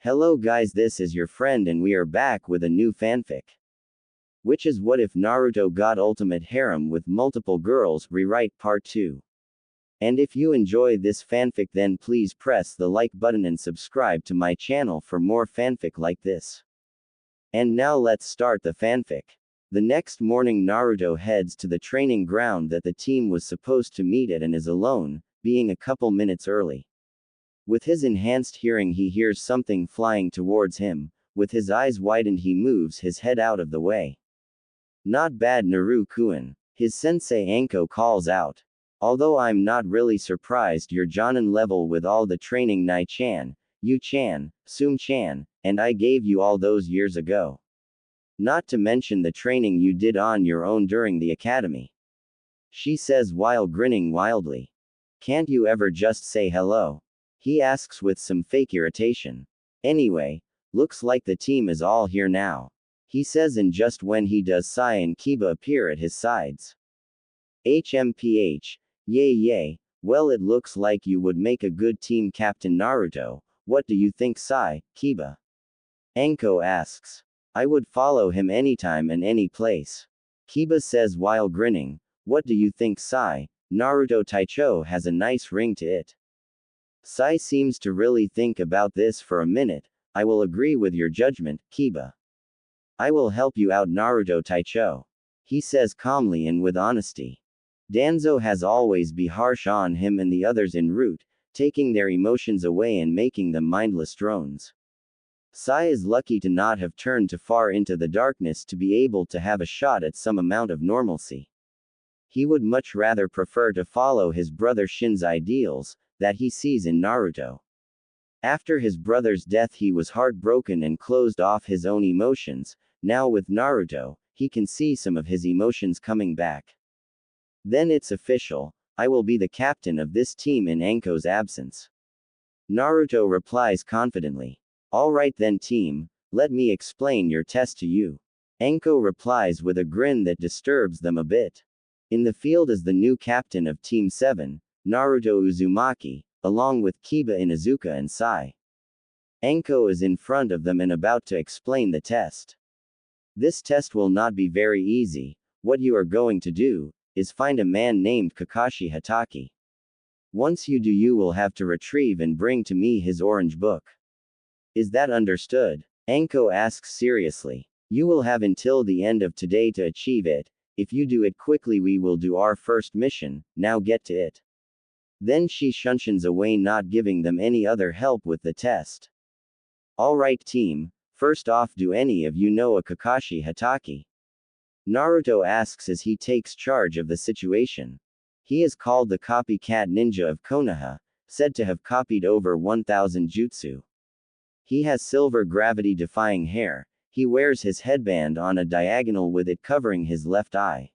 Hello guys, this is your friend and we are back with a new fanfic. Which is What If Naruto Got Ultimate Harem with Multiple Girls Rewrite Part 2. And if you enjoy this fanfic then please press the like button and subscribe to my channel for more fanfic like this. And now let's start the fanfic. The next morning Naruto heads to the training ground that the team was supposed to meet at and is alone, being a couple minutes early. With his enhanced hearing he hears something flying towards him. With his eyes widened he moves his head out of the way. Not bad Naru-kun, his sensei Anko calls out. Although I'm not really surprised you're Jonin level with all the training Nai-chan, Yu-chan, Sum-chan, and I gave you all those years ago. Not to mention the training you did on your own during the academy. She says while grinning wildly. Can't you ever just say hello? He asks with some fake irritation. Anyway, looks like the team is all here now. He says, and just when he does, Sai and Kiba appear at his sides. HMPH, yay, well it looks like you would make a good team captain Naruto, what do you think Sai, Kiba? Anko asks. I would follow him anytime and any place. Kiba says while grinning, what do you think Sai, Naruto Taicho has a nice ring to it. Sai seems to really think about this for a minute. I will agree with your judgment, Kiba. I will help you out Naruto Taicho. He says calmly and with honesty. Danzo has always been harsh on him and the others en route, taking their emotions away and making them mindless drones. Sai is lucky to not have turned too far into the darkness to be able to have a shot at some amount of normalcy. He would much rather prefer to follow his brother Shin's ideals, that he sees in Naruto. After his brother's death he was heartbroken and closed off his own emotions. Now with Naruto, he can see some of his emotions coming back. Then it's official, I will be the captain of this team in Anko's absence. Naruto replies confidently. Alright then team, let me explain your test to you. Anko replies with a grin that disturbs them a bit. In the field is the new captain of Team 7, Naruto Uzumaki, along with Kiba Inuzuka and Sai. Anko is in front of them and about to explain the test. This test will not be very easy. What you are going to do is find a man named Kakashi Hatake. Once you do you will have to retrieve and bring to me his orange book. Is that understood? Anko asks seriously. You will have until the end of today to achieve it. If you do it quickly we will do our first mission, now get to it. Then she shuns away not giving them any other help with the test. Alright team, first off do any of you know a Kakashi Hatake? Naruto asks as he takes charge of the situation. He is called the copycat ninja of Konoha, said to have copied over 1000 jutsu. He has silver gravity-defying hair. He wears his headband on a diagonal with it covering his left eye.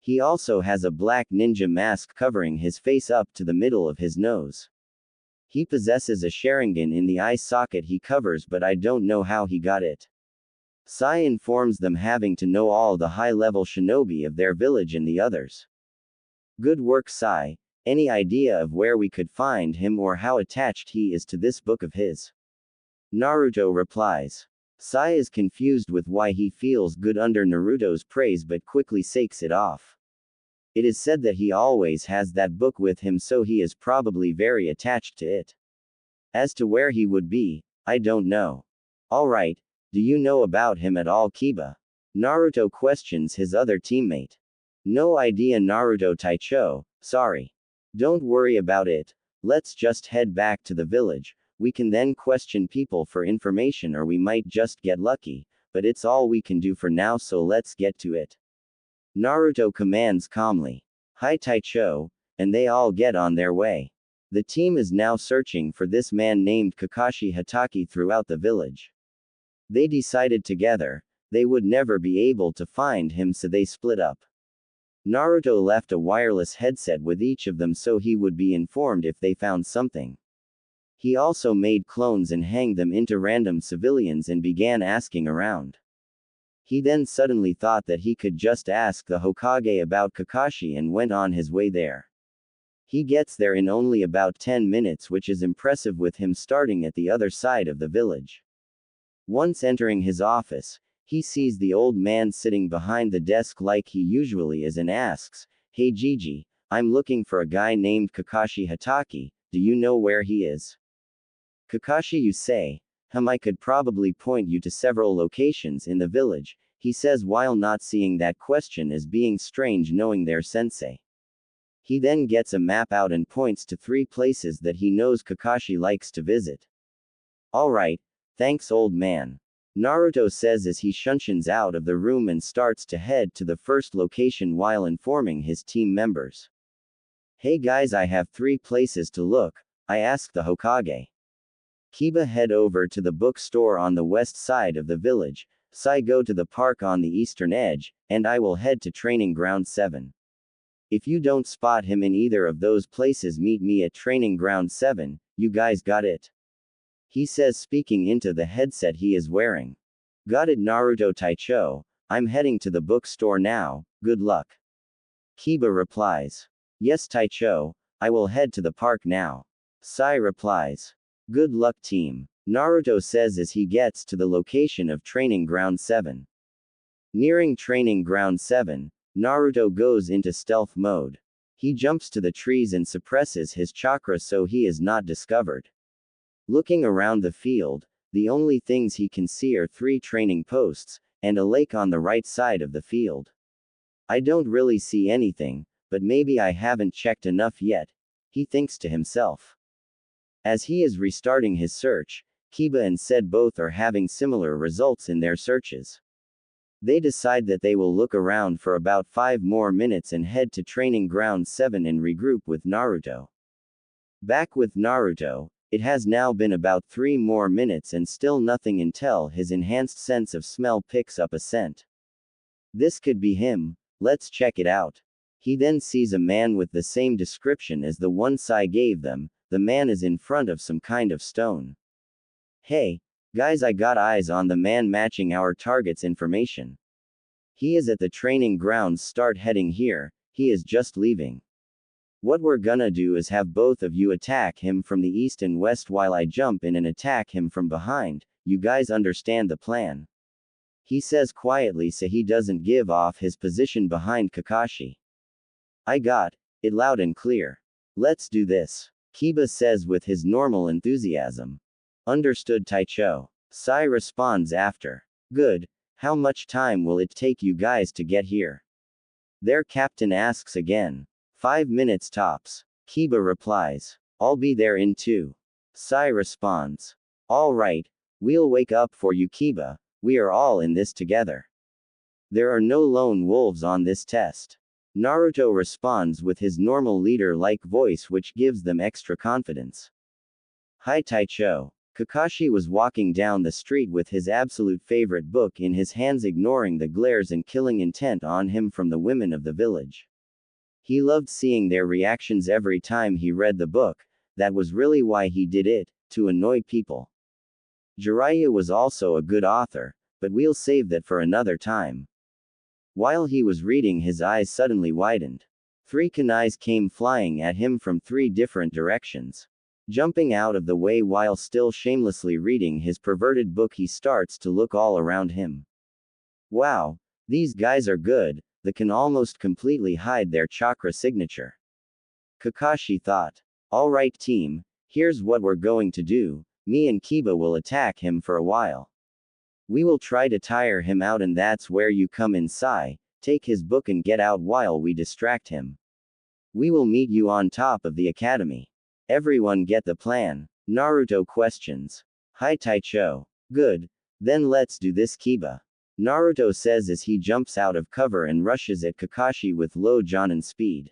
He also has a black ninja mask covering his face up to the middle of his nose. He possesses a Sharingan in the eye socket he covers but I don't know how he got it. Sai informs them having to know all the high-level shinobi of their village and the others. Good work Sai, any idea of where we could find him or how attached he is to this book of his? Naruto replies. Sai is confused with why he feels good under Naruto's praise but quickly shakes it off. It is said that he always has that book with him so he is probably very attached to it. As to where he would be, I don't know. Alright, do you know about him at all Kiba? Naruto questions his other teammate. No idea Naruto Taicho, sorry. Don't worry about it, let's just head back to the village. We can then question people for information or we might just get lucky, but it's all we can do for now so let's get to it. Naruto commands calmly. Hi Taicho, and they all get on their way. The team is now searching for this man named Kakashi Hatake throughout the village. They decided together, they would never be able to find him so they split up. Naruto left a wireless headset with each of them so he would be informed if they found something. He also made clones and hanged them into random civilians and began asking around. He then suddenly thought that he could just ask the Hokage about Kakashi and went on his way there. He gets there in only about 10 minutes, which is impressive with him starting at the other side of the village. Once entering his office, he sees the old man sitting behind the desk like he usually is and asks, "Hey Gigi, I'm looking for a guy named Kakashi Hatake, do you know where he is?" Kakashi, you say? I could probably point you to several locations in the village, he says while not seeing that question as being strange knowing their sensei. He then gets a map out and points to 3 places that he knows Kakashi likes to visit. Alright, thanks old man. Naruto says as he shunsins out of the room and starts to head to the first location while informing his team members. Hey guys, I have 3 places to look, I ask the Hokage. Kiba head over to the bookstore on the west side of the village, Sai go to the park on the eastern edge, and I will head to Training Ground 7. If you don't spot him in either of those places, meet me at Training Ground 7, you guys got it? He says speaking into the headset he is wearing. Got it Naruto Taicho, I'm heading to the bookstore now, good luck. Kiba replies. Yes Taicho, I will head to the park now. Sai replies. Good luck team. Naruto says as he gets to the location of Training Ground 7. Nearing Training Ground 7, Naruto goes into stealth mode. He jumps to the trees and suppresses his chakra so he is not discovered. Looking around the field, the only things he can see are 3 training posts, and a lake on the right side of the field. I don't really see anything, but maybe I haven't checked enough yet, he thinks to himself. As he is restarting his search, Kiba and Said both are having similar results in their searches. They decide that they will look around for about 5 more minutes and head to Training Ground 7 and regroup with Naruto. Back with Naruto, it has now been about 3 more minutes and still nothing until his enhanced sense of smell picks up a scent. This could be him, let's check it out. He then sees a man with the same description as the one Sai gave them. The man is in front of some kind of stone. Hey, guys, I got eyes on the man matching our target's information. He is at the training grounds, start heading here, he is just leaving. What we're gonna do is have both of you attack him from the east and west while I jump in and attack him from behind, you guys understand the plan? He says quietly so he doesn't give off his position behind Kakashi. I got it loud and clear. Let's do this. Kiba says with his normal enthusiasm. Understood Taicho. Sai responds after. Good, how much time will it take you guys to get here? Their captain asks again. 5 minutes tops. Kiba replies. I'll be there in 2. Sai responds. Alright, we'll wake up for you Kiba, we are all in this together. There are no lone wolves on this test. Naruto responds with his normal leader-like voice which gives them extra confidence. Hi Taicho. Kakashi was walking down the street with his absolute favorite book in his hands, ignoring the glares and killing intent on him from the women of the village. He loved seeing their reactions every time he read the book, that was really why he did it, to annoy people. Jiraiya was also a good author, but we'll save that for another time. While he was reading, his eyes suddenly widened. 3 kunais came flying at him from 3 different directions. Jumping out of the way while still shamelessly reading his perverted book, he starts to look all around him. Wow, these guys are good, they can almost completely hide their chakra signature. Kakashi thought. Alright team, here's what we're going to do, me and Kiba will attack him for a while. We will try to tire him out and that's where you come in Sai, take his book and get out while we distract him. We will meet you on top of the academy. Everyone get the plan? Naruto questions. Hi Taicho. Good. Then let's do this Kiba. Naruto says as he jumps out of cover and rushes at Kakashi with low Jonin speed.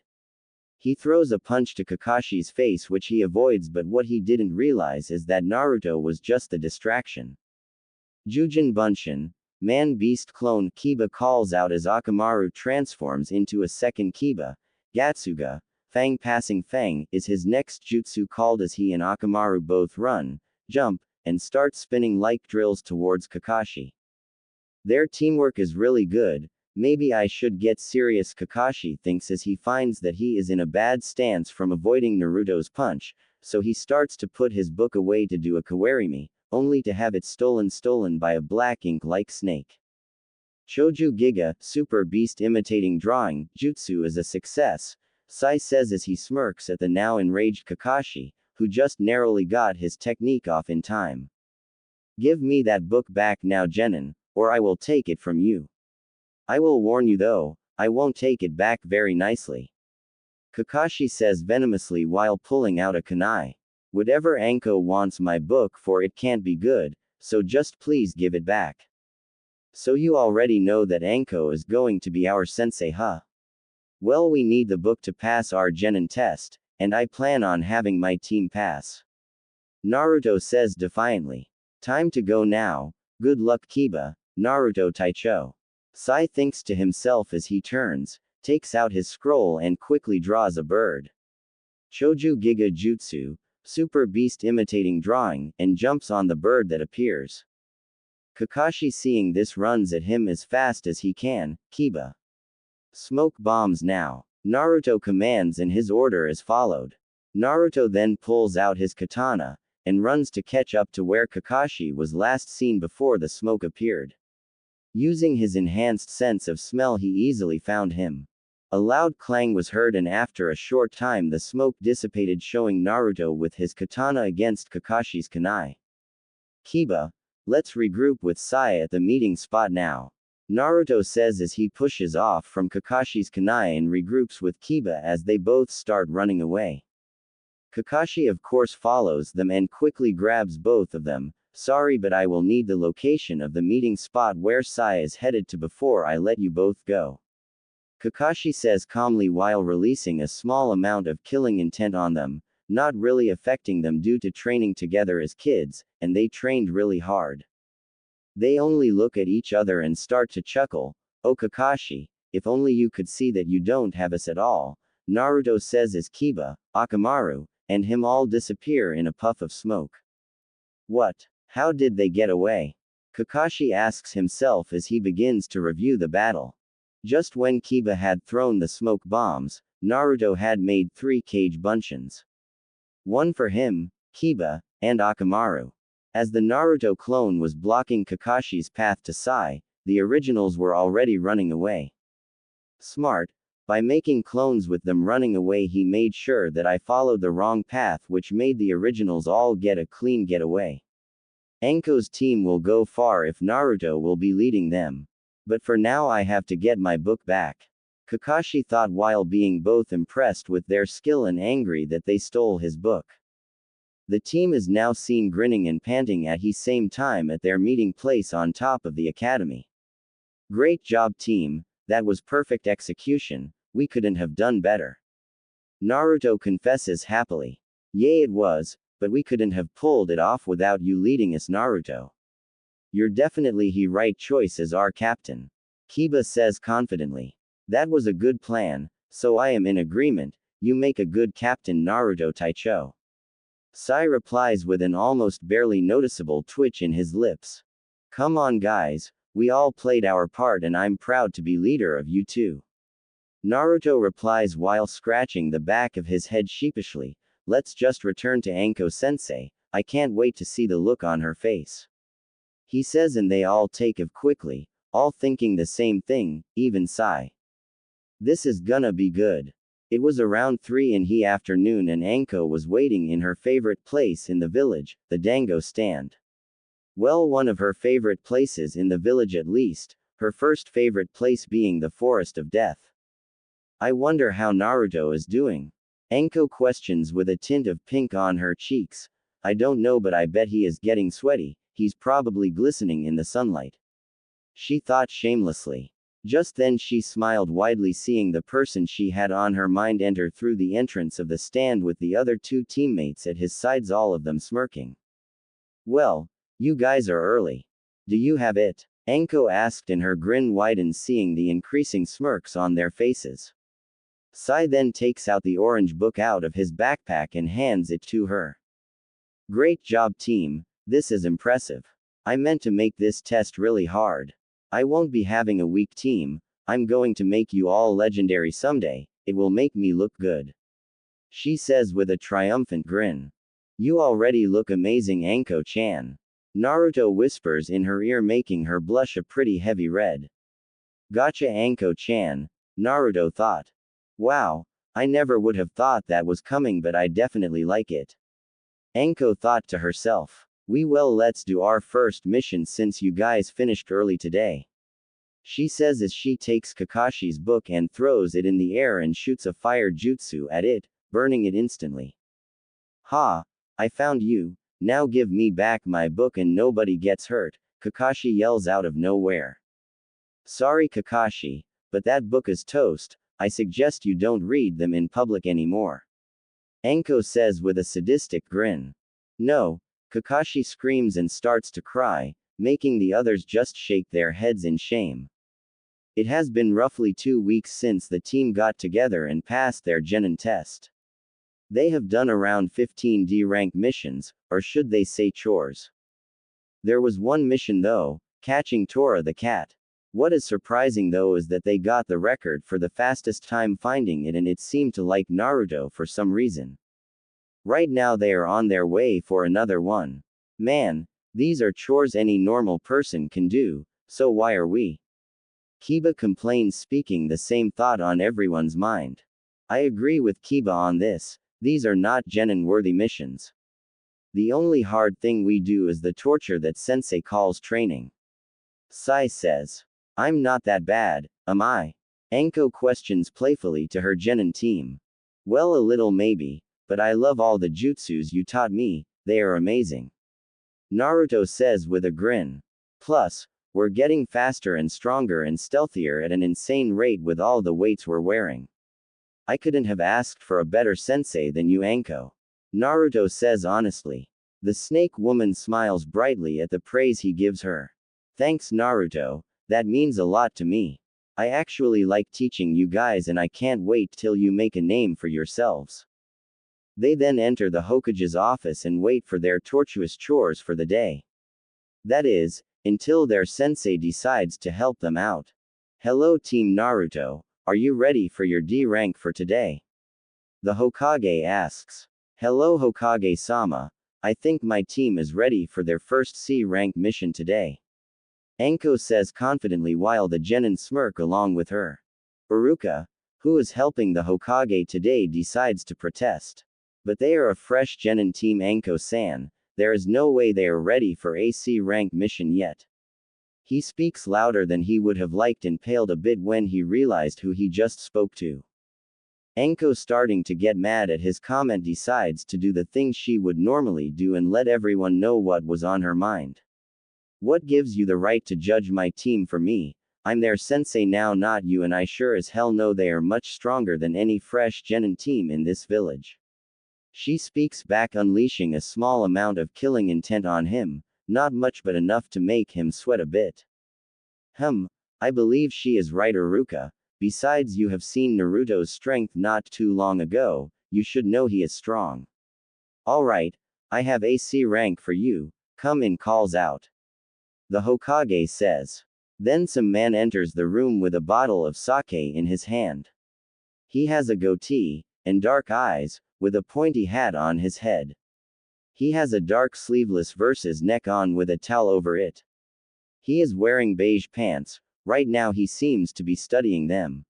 He throws a punch to Kakashi's face which he avoids, but what he didn't realize is that Naruto was just the distraction. Jujin Bunshin, man-beast clone Kiba calls out as Akamaru transforms into a second Kiba. Gatsuga, Fang passing Fang, is his next jutsu called as he and Akamaru both run, jump, and start spinning like drills towards Kakashi. Their teamwork is really good, Maybe I should get serious, Kakashi thinks as he finds that he is in a bad stance from avoiding Naruto's punch, so he starts to put his book away to do a kawarimi, only to have it stolen by a black ink-like snake. Choju Giga, super beast imitating drawing, jutsu is a success, Sai says as he smirks at the now enraged Kakashi, who just narrowly got his technique off in time. Give me that book back now, Genin, or I will take it from you. I will warn you though, I won't take it back very nicely. Kakashi says venomously while pulling out a kunai. Whatever Anko wants my book for, it can't be good, so just please give it back. So you already know that Anko is going to be our sensei, huh? Well, we need the book to pass our Genin test, and I plan on having my team pass. Naruto says defiantly. Time to go now, good luck Kiba, Naruto Taicho. Sai thinks to himself as he turns, takes out his scroll and quickly draws a bird. Choju Giga Jutsu, super beast imitating drawing, and jumps on the bird that appears. Kakashi seeing this runs at him as fast as he can, Kiba. Smoke bombs now. Naruto commands and his order is followed. Naruto then pulls out his katana, and runs to catch up to where Kakashi was last seen before the smoke appeared. Using his enhanced sense of smell, he easily found him. A loud clang was heard and after a short time the smoke dissipated, showing Naruto with his katana against Kakashi's kunai. Kiba, let's regroup with Sai at the meeting spot now. Naruto says as he pushes off from Kakashi's kunai and regroups with Kiba as they both start running away. Kakashi of course follows them and quickly grabs both of them. Sorry, but I will need the location of the meeting spot where Sai is headed to before I let you both go. Kakashi says calmly while releasing a small amount of killing intent on them, not really affecting them due to training together as kids, and they trained really hard. They only look at each other and start to chuckle. Oh Kakashi, if only you could see that you don't have us at all, Naruto says as Kiba, Akamaru, and him all disappear in a puff of smoke. What? How did they get away? Kakashi asks himself as he begins to review the battle. Just when Kiba had thrown the smoke bombs, Naruto had made 3 cage buncheons. One for him, Kiba, and Akamaru. As the Naruto clone was blocking Kakashi's path to Sai, the originals were already running away. Smart. By making clones with them running away, he made sure that I followed the wrong path, which made the originals all get a clean getaway. Anko's team will go far if Naruto will be leading them. But for now I have to get my book back. Kakashi thought while being both impressed with their skill and angry that they stole his book. The team is now seen grinning and panting at the same time at their meeting place on top of the academy. Great job team, that was perfect execution, we couldn't have done better. Naruto confesses happily. Yay, it was, but we couldn't have pulled it off without you leading us, Naruto. You're definitely the right choice as our captain. Kiba says confidently. That was a good plan, so I am in agreement, you make a good captain, Naruto Taicho. Sai replies with an almost barely noticeable twitch in his lips. Come on guys, we all played our part and I'm proud to be leader of you too. Naruto replies while scratching the back of his head sheepishly. Let's just return to Anko-sensei, I can't wait to see the look on her face. He says and they all take off quickly, all thinking the same thing, even Sai. This is gonna be good. It was around 3 in the afternoon and Anko was waiting in her favorite place in the village, the dango stand. Well, one of her favorite places in the village at least, her first favorite place being the Forest of Death. I wonder how Naruto is doing. Anko questions with a tint of pink on her cheeks. I don't know, but I bet he is getting sweaty, he's probably glistening in the sunlight. She thought shamelessly. Just then she smiled widely, seeing the person she had on her mind enter through the entrance of the stand with the other 2 teammates at his sides, all of them smirking. Well, you guys are early. Do you have it? Anko asked and her grin widens, seeing the increasing smirks on their faces. Sai then takes out the orange book out of his backpack and hands it to her. Great job team, this is impressive. I meant to make this test really hard. I won't be having a weak team, I'm going to make you all legendary someday, it will make me look good. She says with a triumphant grin. You already look amazing, Anko-chan. Naruto whispers in her ear, making her blush a pretty heavy red. Gotcha, Anko-chan, Naruto thought. Wow, I never would have thought that was coming, but I definitely like it. Anko thought to herself. Let's do our first mission since you guys finished early today. She says as she takes Kakashi's book and throws it in the air and shoots a fire jutsu at it, burning it instantly. Ha! I found you, now give me back my book and nobody gets hurt, Kakashi yells out of nowhere. Sorry Kakashi, but that book is toast, I suggest you don't read them in public anymore. Anko says with a sadistic grin. No, Kakashi screams and starts to cry, making the others just shake their heads in shame. It has been roughly 2 weeks since the team got together and passed their Genin test. They have done around 15 D-rank missions, or should they say chores. There was one mission though, catching Tora the cat. What is surprising though is that they got the record for the fastest time finding it, and it seemed to like Naruto for some reason. Right now they are on their way for another one. Man, these are chores any normal person can do, so why are we? Kiba complains, speaking the same thought on everyone's mind. I agree with Kiba on this, these are not Genin-worthy missions. The only hard thing we do is the torture that Sensei calls training. Sai says. I'm not that bad, am I? Anko questions playfully to her Genin team. Well, a little maybe, but I love all the jutsus you taught me, they are amazing. Naruto says with a grin. Plus, we're getting faster and stronger and stealthier at an insane rate with all the weights we're wearing. I couldn't have asked for a better sensei than you, Anko. Naruto says honestly. The snake woman smiles brightly at the praise he gives her. Thanks, Naruto, that means a lot to me. I actually like teaching you guys and I can't wait till you make a name for yourselves. They then enter the Hokage's office and wait for their tortuous chores for the day. That is, until their sensei decides to help them out. Hello Team Naruto, are you ready for your D rank for today? The Hokage asks. Hello Hokage-sama, I think my team is ready for their first C rank mission today. Anko says confidently while the Genin smirk along with her. Iruka, who is helping the Hokage today, decides to protest. But they are a fresh Genin team, Anko-san, there is no way they are ready for a C rank mission yet. He speaks louder than he would have liked and paled a bit when he realized who he just spoke to. Anko, starting to get mad at his comment, decides to do the thing she would normally do and let everyone know what was on her mind. What gives you the right to judge my team for me? I'm their sensei now, not you, and I sure as hell know they are much stronger than any fresh Genin team in this village. She speaks back, unleashing a small amount of killing intent on him, not much but enough to make him sweat a bit. I believe she is right, Iruka. Besides, you have seen Naruto's strength not too long ago, you should know he is strong. Alright, I have a C rank for you, come in, calls out. The Hokage says. Then some man enters the room with a bottle of sake in his hand. He has a goatee, and dark eyes, with a pointy hat on his head. He has a dark sleeveless versus neck on with a towel over it. He is wearing beige pants, right now he seems to be studying them.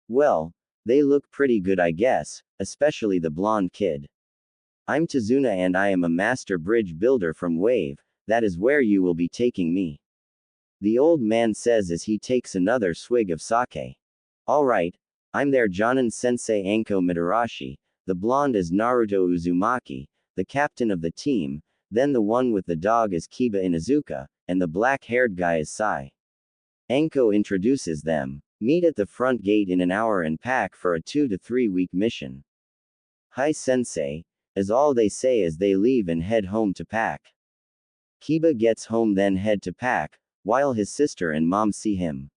Well, they look pretty good, I guess, especially the blonde kid. I'm Tazuna and I am a master bridge builder from Wave, that is where you will be taking me. The old man says as he takes another swig of sake. Alright, I'm their Jonin sensei Anko Mitarashi, the blonde is Naruto Uzumaki, the captain of the team, then the one with the dog is Kiba Inuzuka, and the black-haired guy is Sai. Anko introduces them. Meet at the front gate in an hour and pack for a 2 to 3 week mission. Hi sensei, is all they say as they leave and head home to pack. Kiba gets home then head to pack, while his sister and mom see him.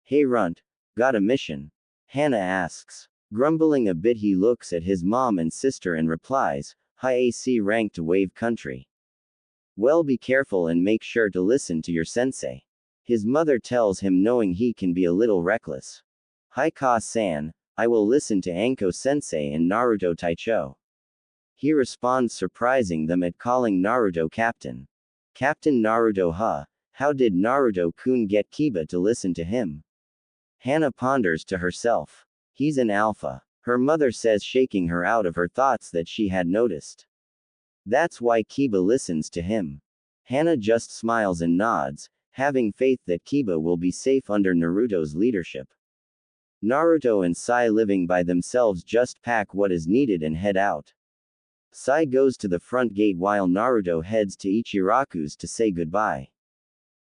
Hey Runt, got a mission? Hannah asks. Grumbling a bit he looks at his mom and sister and replies, High AC rank to Wave Country. Well, be careful and make sure to listen to your sensei. His mother tells him knowing he can be a little reckless. Haika-san, I will listen to Anko-sensei and Naruto Taicho. He responds surprising them at calling Naruto Captain. Captain Naruto how did Naruto-kun get Kiba to listen to him? Hana ponders to herself. He's an alpha. Her mother says shaking her out of her thoughts that she had noticed. That's why Kiba listens to him. Hana just smiles and nods, having faith that Kiba will be safe under Naruto's leadership. Naruto and Sai living by themselves just pack what is needed and head out. Sai goes to the front gate while Naruto heads to Ichiraku's to say goodbye.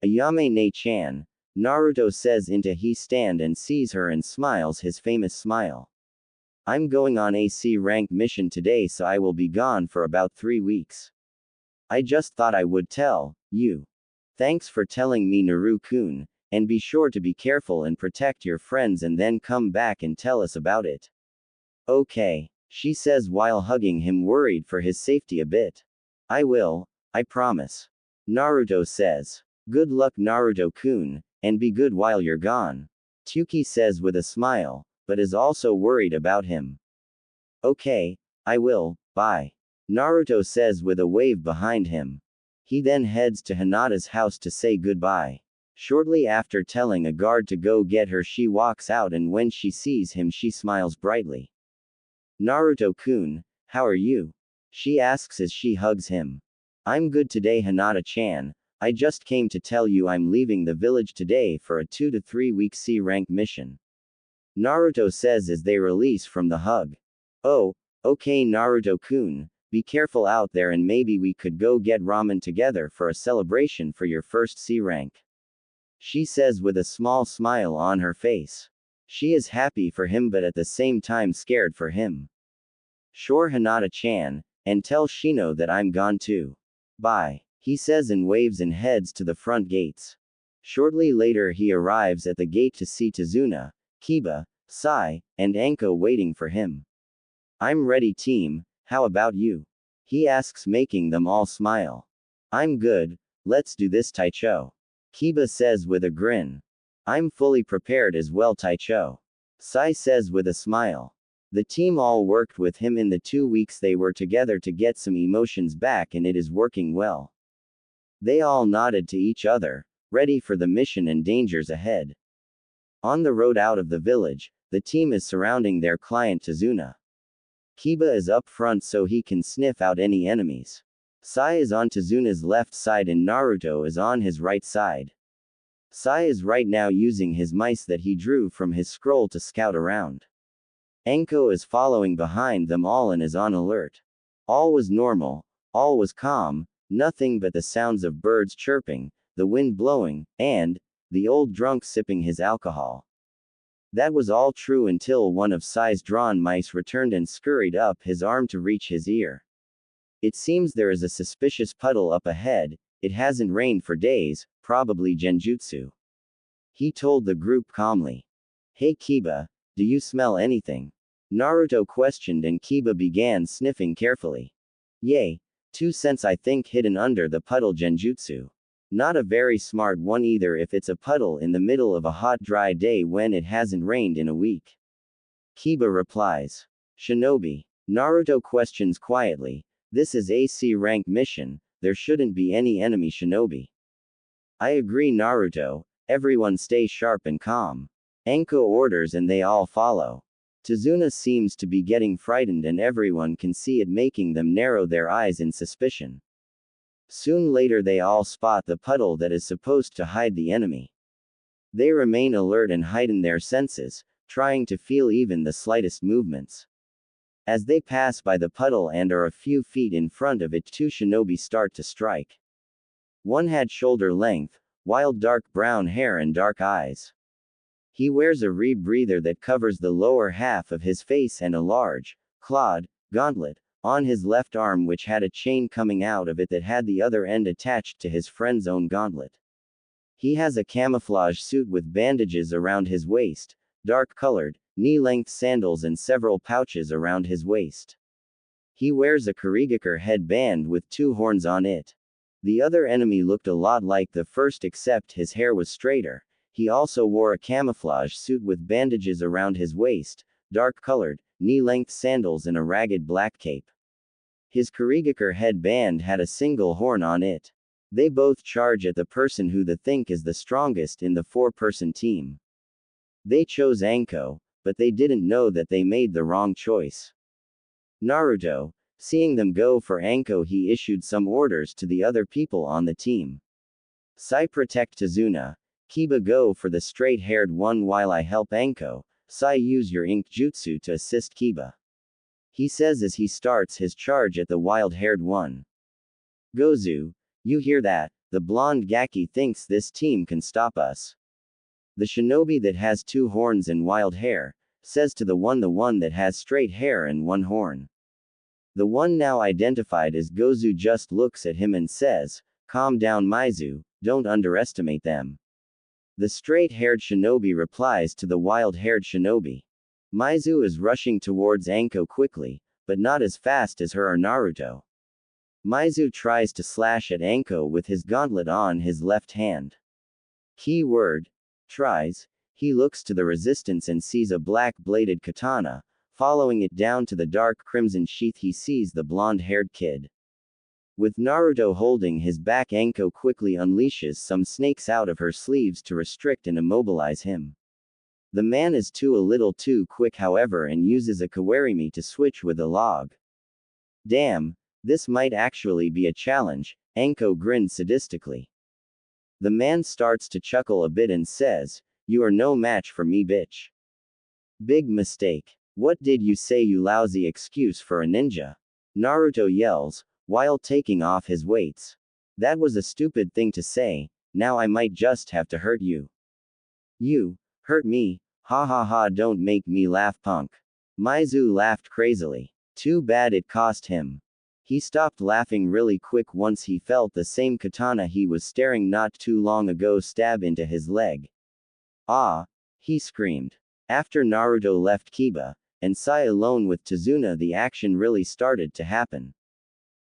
Ayame Ne-chan, Naruto says into his stand and sees her and smiles his famous smile. I'm going on a C rank mission today, so I will be gone for about 3 weeks. I just thought I would tell you. Thanks for telling me, Naru-kun, and be sure to be careful and protect your friends and then come back and tell us about it. Okay, she says while hugging him, worried for his safety a bit. I will, I promise. Naruto says. Good luck, Naruto-kun, and be good while you're gone. Tuki says with a smile, but is also worried about him. Okay, I will, bye. Naruto says with a wave behind him. He then heads to Hinata's house to say goodbye. Shortly after telling a guard to go get her, she walks out, and when she sees him she smiles brightly. Naruto-kun, how are you? She asks as she hugs him. I'm good today, Hinata-chan. I just came to tell you I'm leaving the village today for a 2 to 3 week C rank mission. Naruto says as they release from the hug. Oh, okay, Naruto-kun, be careful out there and maybe we could go get ramen together for a celebration for your first C rank. She says with a small smile on her face. She is happy for him but at the same time scared for him. Sure, Hinata-chan, and tell Shino that I'm gone too. Bye, he says and waves and heads to the front gates. Shortly later he arrives at the gate to see Tazuna, Kiba, Sai, and Anko waiting for him. I'm ready, team, how about you? He asks, making them all smile. I'm good, let's do this, Taicho. Kiba says with a grin. I'm fully prepared as well, Taicho. Sai says with a smile. The team all worked with him in the 2 weeks they were together to get some emotions back, and it is working well. They all nodded to each other, ready for the mission and dangers ahead. On the road out of the village, the team is surrounding their client Tazuna. Kiba is up front so he can sniff out any enemies. Sai is on Tazuna's left side and Naruto is on his right side. Sai is right now using his mice that he drew from his scroll to scout around. Anko is following behind them all and is on alert. All was normal, all was calm, nothing but the sounds of birds chirping, the wind blowing, and the old drunk sipping his alcohol. That was all true until one of Sai's drawn mice returned and scurried up his arm to reach his ear. It seems there is a suspicious puddle up ahead, it hasn't rained for days, probably genjutsu. He told the group calmly. Hey Kiba, do you smell anything? Naruto questioned and Kiba began sniffing carefully. Yay, 2 cents I think hidden under the puddle genjutsu. Not a very smart one either if it's a puddle in the middle of a hot dry day when it hasn't rained in a week. Kiba replies. Shinobi. Naruto questions quietly. This is a C rank mission, there shouldn't be any enemy shinobi. I agree, Naruto, everyone stay sharp and calm. Anko orders and they all follow. Tazuna seems to be getting frightened and everyone can see it, making them narrow their eyes in suspicion. Soon later they all spot the puddle that is supposed to hide the enemy. They remain alert and heighten their senses, trying to feel even the slightest movements. As they pass by the puddle and are a few feet in front of it, 2 shinobi start to strike. One had shoulder length, wild dark brown hair and dark eyes. He wears a rebreather that covers the lower half of his face and a large, clawed, gauntlet on his left arm which had a chain coming out of it that had the other end attached to his friend's own gauntlet. He has a camouflage suit with bandages around his waist, dark-colored, knee-length sandals and several pouches around his waist. He wears a Kurigakure headband with 2 horns on it. The other enemy looked a lot like the first except his hair was straighter. He also wore a camouflage suit with bandages around his waist, dark-colored, knee-length sandals and a ragged black cape. His Kurigakure headband had a single horn on it. They both charge at the person who they think is the strongest in the four-person team. They chose Anko, but they didn't know that they made the wrong choice. Naruto, seeing them go for Anko, he issued some orders to the other people on the team. Sai, protect Tazuna. Kiba, go for the straight-haired one while I help Anko. Sai, use your ink jutsu to assist Kiba. He says as he starts his charge at the wild-haired one. Gozu, you hear that? The blonde Gaki thinks this team can stop us. The shinobi that has two horns and wild hair says to the one that has straight hair and one horn. The one now identified as Gozu just looks at him and says, calm down Maizu, don't underestimate them. The straight-haired shinobi replies to the wild-haired shinobi. Maizu is rushing towards Anko quickly, but not as fast as her or Naruto. Maizu tries to slash at Anko with his gauntlet on his left hand. Keyword: tries. He looks to the resistance and sees a black-bladed katana. Following it down to the dark crimson sheath, he sees the blonde-haired kid. With Naruto holding his back, Anko quickly unleashes some snakes out of her sleeves to restrict and immobilize him. The man is a little too quick, however, and uses a kawarimi to switch with a log. Damn, this might actually be a challenge, Anko grins sadistically. The man starts to chuckle a bit and says, you are no match for me, bitch. Big mistake. What did you say, you lousy excuse for a ninja? Naruto yells, while taking off his weights. That was a stupid thing to say, now I might just have to hurt you. You hurt me? Ha ha ha, don't make me laugh, punk. Maizu laughed crazily. Too bad it cost him. He stopped laughing really quick once he felt the same katana he was staring not too long ago stab into his leg. Ah! He screamed. After Naruto left Kiba and Sai alone with Tazuna, the action really started to happen.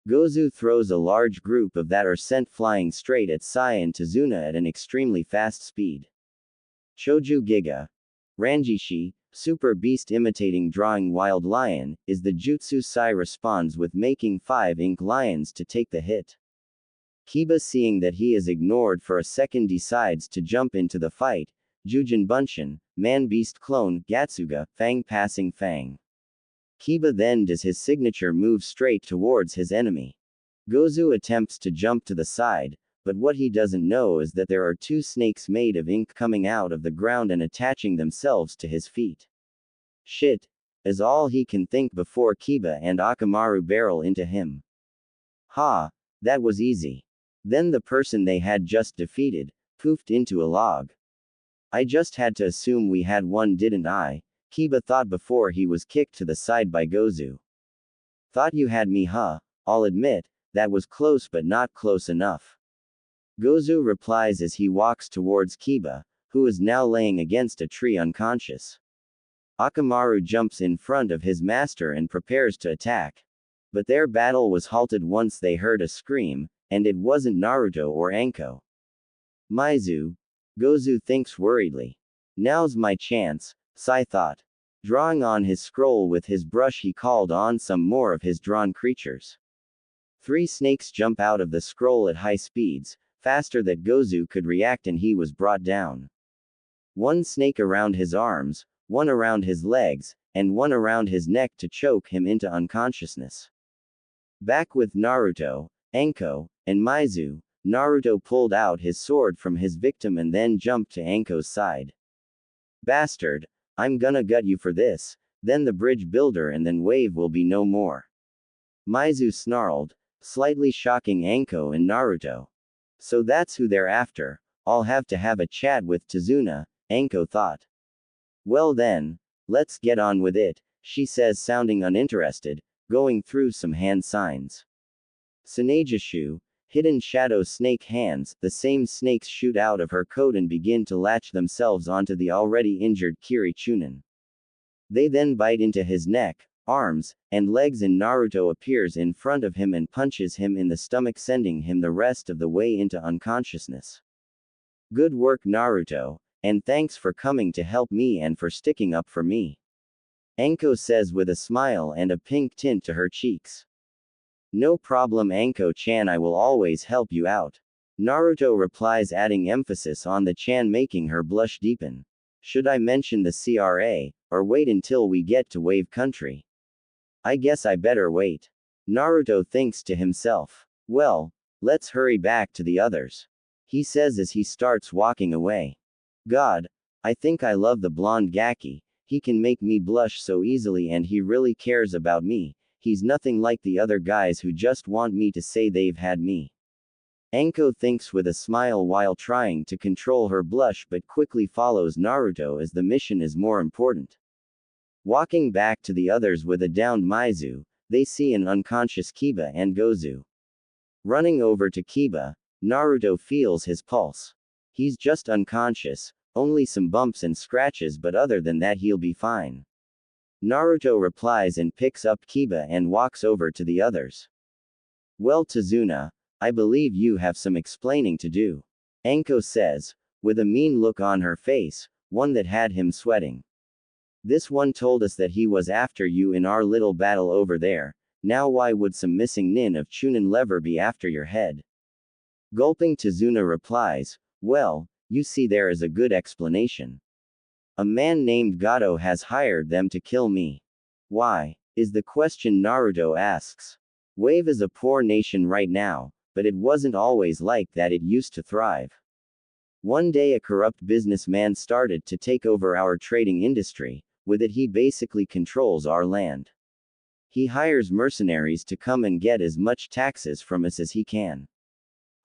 Gozu throws a large group of that are sent flying straight at Sai and Tazuna at an extremely fast speed. Choju Giga. Ranjishi, super beast imitating drawing wild lion, is the jutsu. Sai responds with making 5 ink lions to take the hit. Kiba, seeing that he is ignored for a second, decides to jump into the fight. Jujin Bunshin, man beast clone, Gatsuga, Fang passing Fang. Kiba then does his signature move straight towards his enemy. Gozu attempts to jump to the side, but what he doesn't know is that there are 2 snakes made of ink coming out of the ground and attaching themselves to his feet. Shit, is all he can think before Kiba and Akamaru barrel into him. Ha, that was easy. Then the person they had just defeated poofed into a log. I just had to assume we had one, didn't I? Kiba thought before he was kicked to the side by Gozu. Thought you had me, huh? I'll admit, that was close but not close enough. Gozu replies as he walks towards Kiba, who is now laying against a tree unconscious. Akamaru jumps in front of his master and prepares to attack. But their battle was halted once they heard a scream, and it wasn't Naruto or Anko. Maizu. Gozu thinks worriedly. Now's my chance, Sai thought. Drawing on his scroll with his brush, he called on some more of his drawn creatures. 3 snakes jump out of the scroll at high speeds, faster than Gozu could react, and he was brought down. 1 snake around his arms, 1 around his legs, and 1 around his neck to choke him into unconsciousness. Back with Naruto, Anko, and Maizu, Naruto pulled out his sword from his victim and then jumped to Anko's side. Bastard, I'm gonna gut you for this, then the bridge builder, and then wave will be no more. Maizu snarled, slightly shocking Anko and Naruto. So that's who they're after. I'll have to have a chat with Tazuna, Anko thought. Well then, let's get on with it, she says, sounding uninterested, going through some hand signs. Tsunejishu, hidden shadow snake hands, the same snakes shoot out of her coat and begin to latch themselves onto the already injured Kiri Chunin. They then bite into his neck, arms, and legs, and Naruto appears in front of him and punches him in the stomach, sending him the rest of the way into unconsciousness. Good work, Naruto, and thanks for coming to help me and for sticking up for me. Anko says with a smile and a pink tint to her cheeks. No problem, Anko-chan, I will always help you out. Naruto replies, adding emphasis on the chan, making her blush deepen. Should I mention the CRA, or wait until we get to Wave Country? I guess I better wait. Naruto thinks to himself. Well, let's hurry back to the others. He says as he starts walking away. God, I think I love the blonde Gaki. He can make me blush so easily and he really cares about me. He's nothing like the other guys who just want me to say they've had me. Anko thinks with a smile while trying to control her blush, but quickly follows Naruto as the mission is more important. Walking back to the others with a downed Mizu, they see an unconscious Kiba and Gozu. Running over to Kiba, Naruto feels his pulse. He's just unconscious, only some bumps and scratches, but other than that he'll be fine. Naruto replies and picks up Kiba and walks over to the others. Well, Tazuna, I believe you have some explaining to do. Anko says, with a mean look on her face, one that had him sweating. This one told us that he was after you in our little battle over there. Now why would some missing nin of Chunin lever be after your head? Gulping, Tazuna replies, well, you see, there is a good explanation. A man named Gato has hired them to kill me. Why? Is the question Naruto asks. Wave is a poor nation right now, but it wasn't always like that, it used to thrive. One day a corrupt businessman started to take over our trading industry. With it he basically controls our land. He hires mercenaries to come and get as much taxes from us as he can.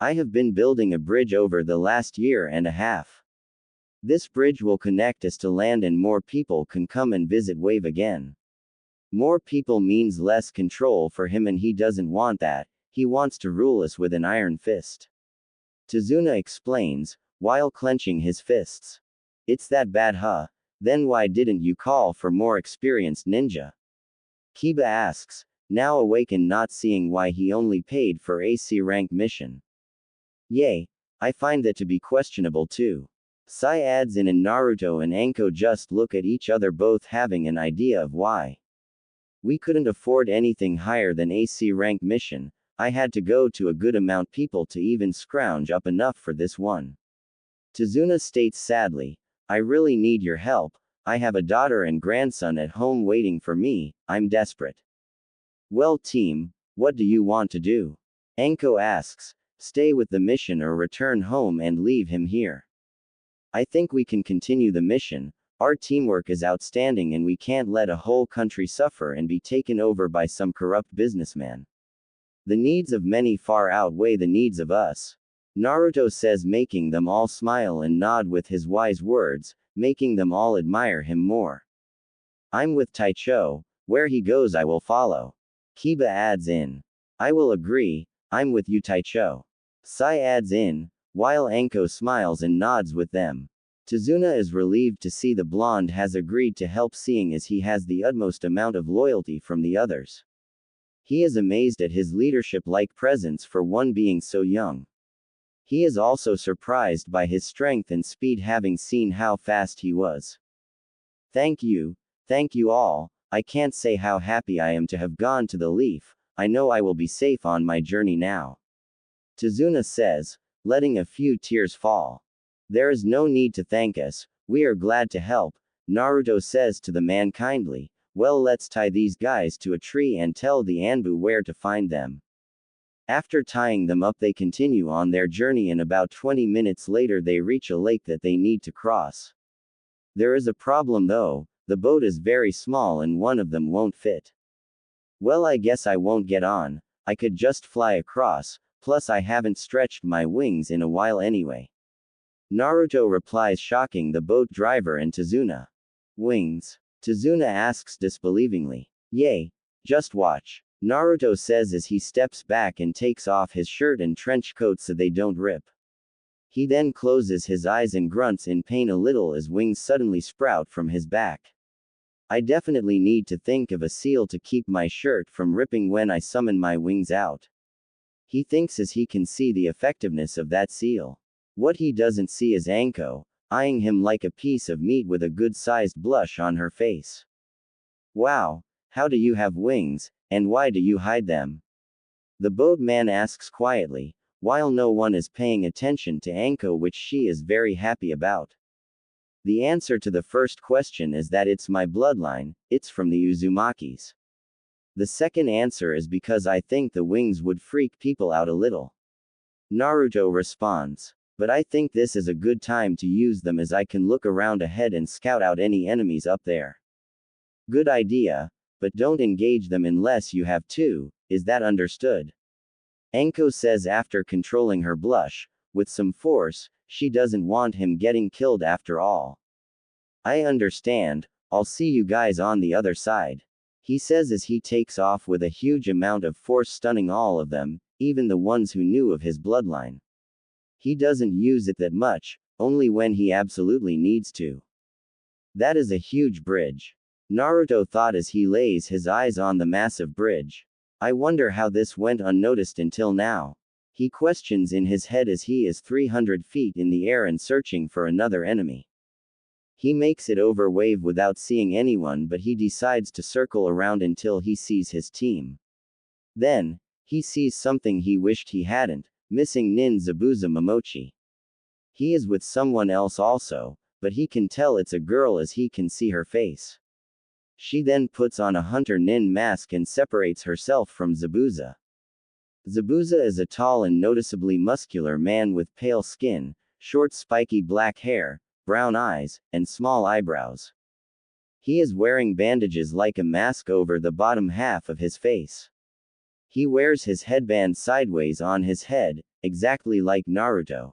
I have been building a bridge over the last year and a half. This bridge will connect us to land and more people can come and visit Wave again. More people means less control for him and he doesn't want that. He wants to rule us with an iron fist. Tazuna explains, while clenching his fists. It's that bad, huh? Then why didn't you call for more experienced ninja? Kiba asks, now awake and not seeing why he only paid for a C rank mission. Yay, I find that to be questionable too. Sai adds in, and Naruto and Anko just look at each other, both having an idea of why. We couldn't afford anything higher than a C rank mission. I had to go to a good amount people to even scrounge up enough for this one. Tazuna states sadly, I really need your help. I have a daughter and grandson at home waiting for me. I'm desperate. Well, team, what do you want to do? Anko asks, stay with the mission or return home and leave him here. I think we can continue the mission. Our teamwork is outstanding and we can't let a whole country suffer and be taken over by some corrupt businessman. The needs of many far outweigh the needs of us. Naruto says, making them all smile and nod with his wise words, making them all admire him more. I'm with Taicho. Where he goes I will follow. Kiba adds in. I will agree, I'm with you, Taicho. Sai adds in, while Anko smiles and nods with them. Tazuna is relieved to see the blonde has agreed to help, seeing as he has the utmost amount of loyalty from the others. He is amazed at his leadership-like presence for one being so young. He is also surprised by his strength and speed, having seen how fast he was. Thank you all. I can't say how happy I am to have gone to the Leaf. I know I will be safe on my journey now. Tazuna says, letting a few tears fall. There is no need to thank us, we are glad to help. Naruto says to the man kindly, well, let's tie these guys to a tree and tell the Anbu where to find them. After tying them up they continue on their journey, and about 20 minutes later they reach a lake that they need to cross. There is a problem though, the boat is very small and one of them won't fit. Well, I guess I won't get on, I could just fly across, plus I haven't stretched my wings in a while anyway. Naruto replies, shocking the boat driver and Tazuna. Wings? Tazuna asks disbelievingly. Yay, just watch. Naruto says as he steps back and takes off his shirt and trench coat so they don't rip. He then closes his eyes and grunts in pain a little as wings suddenly sprout from his back. I definitely need to think of a seal to keep my shirt from ripping when I summon my wings out. He thinks as he can see the effectiveness of that seal. What he doesn't see is Anko, eyeing him like a piece of meat with a good-sized blush on her face. Wow, how do you have wings, and why do you hide them? The boatman asks quietly, while no one is paying attention to Anko, which she is very happy about. The answer to the first question is that it's my bloodline, it's from the Uzumakis. The second answer is because I think the wings would freak people out a little. Naruto responds. But I think this is a good time to use them as I can look around ahead and scout out any enemies up there. Good idea, but don't engage them unless you have to, is that understood? Anko says after controlling her blush, with some force, she doesn't want him getting killed after all. I understand, I'll see you guys on the other side. He says as he takes off with a huge amount of force, stunning all of them, even the ones who knew of his bloodline. He doesn't use it that much, only when he absolutely needs to. That is a huge bridge. Naruto thought as he lays his eyes on the massive bridge. I wonder how this went unnoticed until now. He questions in his head as he is 300 feet in the air and searching for another enemy. He makes it over wave without seeing anyone, but he decides to circle around until he sees his team. Then, he sees something he wished he hadn't, missing Nin Zabuza Momochi. He is with someone else also, but he can tell it's a girl as he can see her face. She then puts on a hunter Nin mask and separates herself from Zabuza. Zabuza is a tall and noticeably muscular man with pale skin, short spiky black hair, brown eyes, and small eyebrows. He is wearing bandages like a mask over the bottom half of his face. He wears his headband sideways on his head, exactly like Naruto.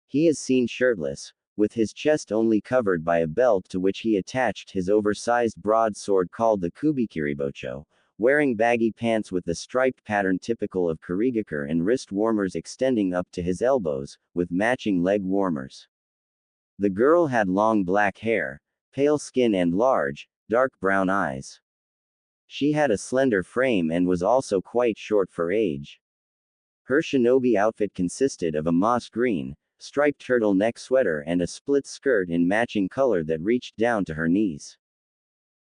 He is seen shirtless, with his chest only covered by a belt to which he attached his oversized broadsword called the Kubikiribocho, wearing baggy pants with the striped pattern typical of Kurigakure and wrist warmers extending up to his elbows, with matching leg warmers. The girl had long black hair, pale skin and large, dark brown eyes. She had a slender frame and was also quite short for age. Her shinobi outfit consisted of a moss green, striped turtleneck sweater and a split skirt in matching color that reached down to her knees.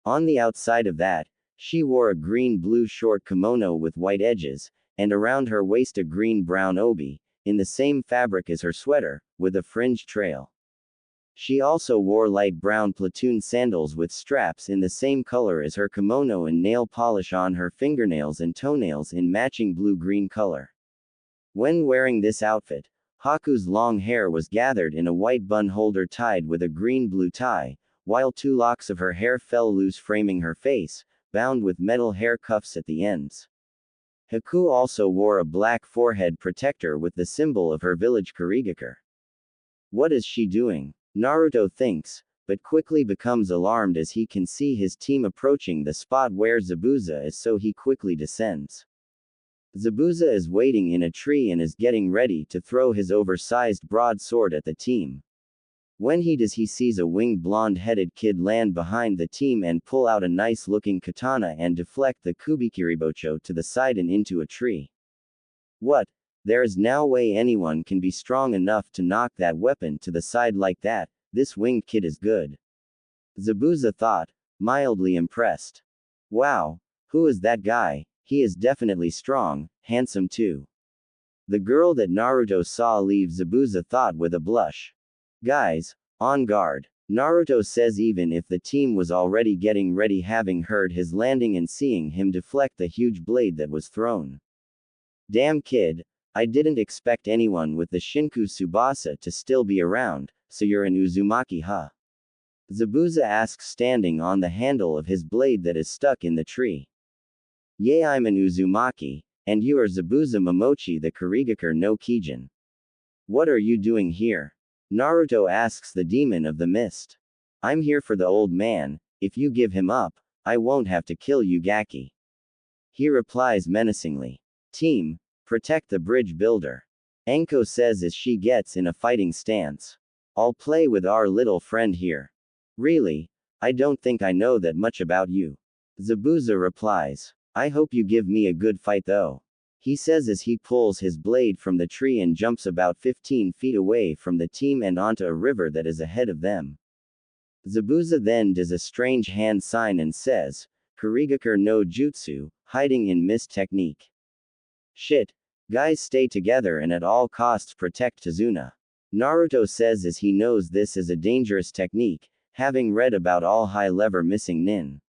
On the outside of that, she wore a green-blue short kimono with white edges, and around her waist a green-brown obi, in the same fabric as her sweater, with a fringed trail. She also wore light brown platoon sandals with straps in the same color as her kimono and nail polish on her fingernails and toenails in matching blue-green color. When wearing this outfit, Haku's long hair was gathered in a white bun holder tied with a green-blue tie, while 2 locks of her hair fell loose framing her face, bound with metal hair cuffs at the ends. Haku also wore a black forehead protector with the symbol of her village Kurigakure. What is she doing? Naruto thinks, but quickly becomes alarmed as he can see his team approaching the spot where Zabuza is, so he quickly descends. Zabuza is waiting in a tree and is getting ready to throw his oversized broadsword at the team. When he does, he sees a winged blonde-headed kid land behind the team and pull out a nice-looking katana and deflect the Kubikiribocho to the side and into a tree. What? There is no way anyone can be strong enough to knock that weapon to the side like that. This winged kid is good. Zabuza thought, mildly impressed. Wow, who is that guy? He is definitely strong, handsome too. The girl that Naruto saw leave, Zabuza thought with a blush. Guys, on guard. Naruto says even if the team was already getting ready, having heard his landing and seeing him deflect the huge blade that was thrown. Damn kid, I didn't expect anyone with the Shinku Tsubasa to still be around, so you're an Uzumaki, huh? Zabuza asks, standing on the handle of his blade that is stuck in the tree. Yeah, I'm an Uzumaki, and you are Zabuza Momochi, the Kurigakure no Kijin. What are you doing here? Naruto asks the demon of the mist. I'm here for the old man. If you give him up, I won't have to kill you, Gaki. He replies menacingly. Team, protect the bridge builder. Anko says as she gets in a fighting stance. I'll play with our little friend here. Really? I don't think I know that much about you. Zabuza replies. I hope you give me a good fight though. He says as he pulls his blade from the tree and jumps about 15 feet away from the team and onto a river that is ahead of them. Zabuza then does a strange hand sign and says, Kurigakur no Jutsu, hiding in mist technique. Shit. Guys, stay together and at all costs protect Tazuna. Naruto says as he knows this is a dangerous technique, having read about all high-level missing nin.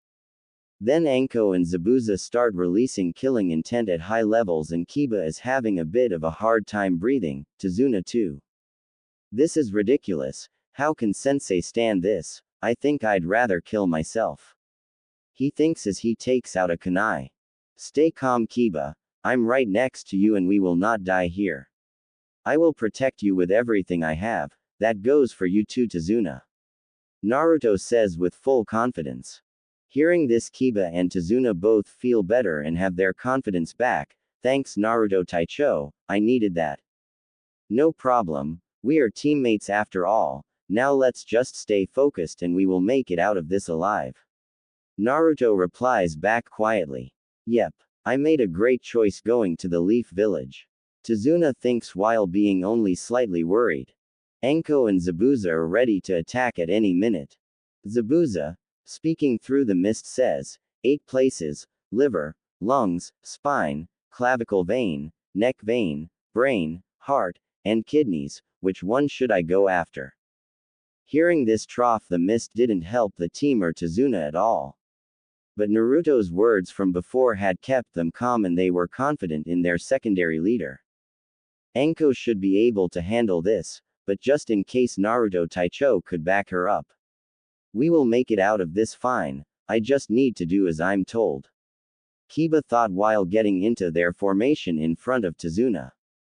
Then Anko and Zabuza start releasing killing intent at high levels and Kiba is having a bit of a hard time breathing, Tazuna too. This is ridiculous, how can sensei stand this? I think I'd rather kill myself. He thinks as he takes out a kunai. Stay calm Kiba, I'm right next to you and we will not die here. I will protect you with everything I have, that goes for you too Tazuna. Naruto says with full confidence. Hearing this Kiba and Tazuna both feel better and have their confidence back, thanks Naruto Taicho, I needed that. No problem, we are teammates after all, now let's just stay focused and we will make it out of this alive. Naruto replies back quietly. Yep, I made a great choice going to the Leaf Village. Tazuna thinks while being only slightly worried. Anko and Zabuza are ready to attack at any minute. Zabuza, speaking through the mist says, 8 places, liver, lungs, spine, clavicle vein, neck vein, brain, heart, and kidneys, which one should I go after? Hearing this trough the mist didn't help the team or Tazuna at all. But Naruto's words from before had kept them calm and they were confident in their secondary leader. Anko should be able to handle this, but just in case Naruto Taicho could back her up. We will make it out of this fine, I just need to do as I'm told. Kiba thought while getting into their formation in front of Tazuna.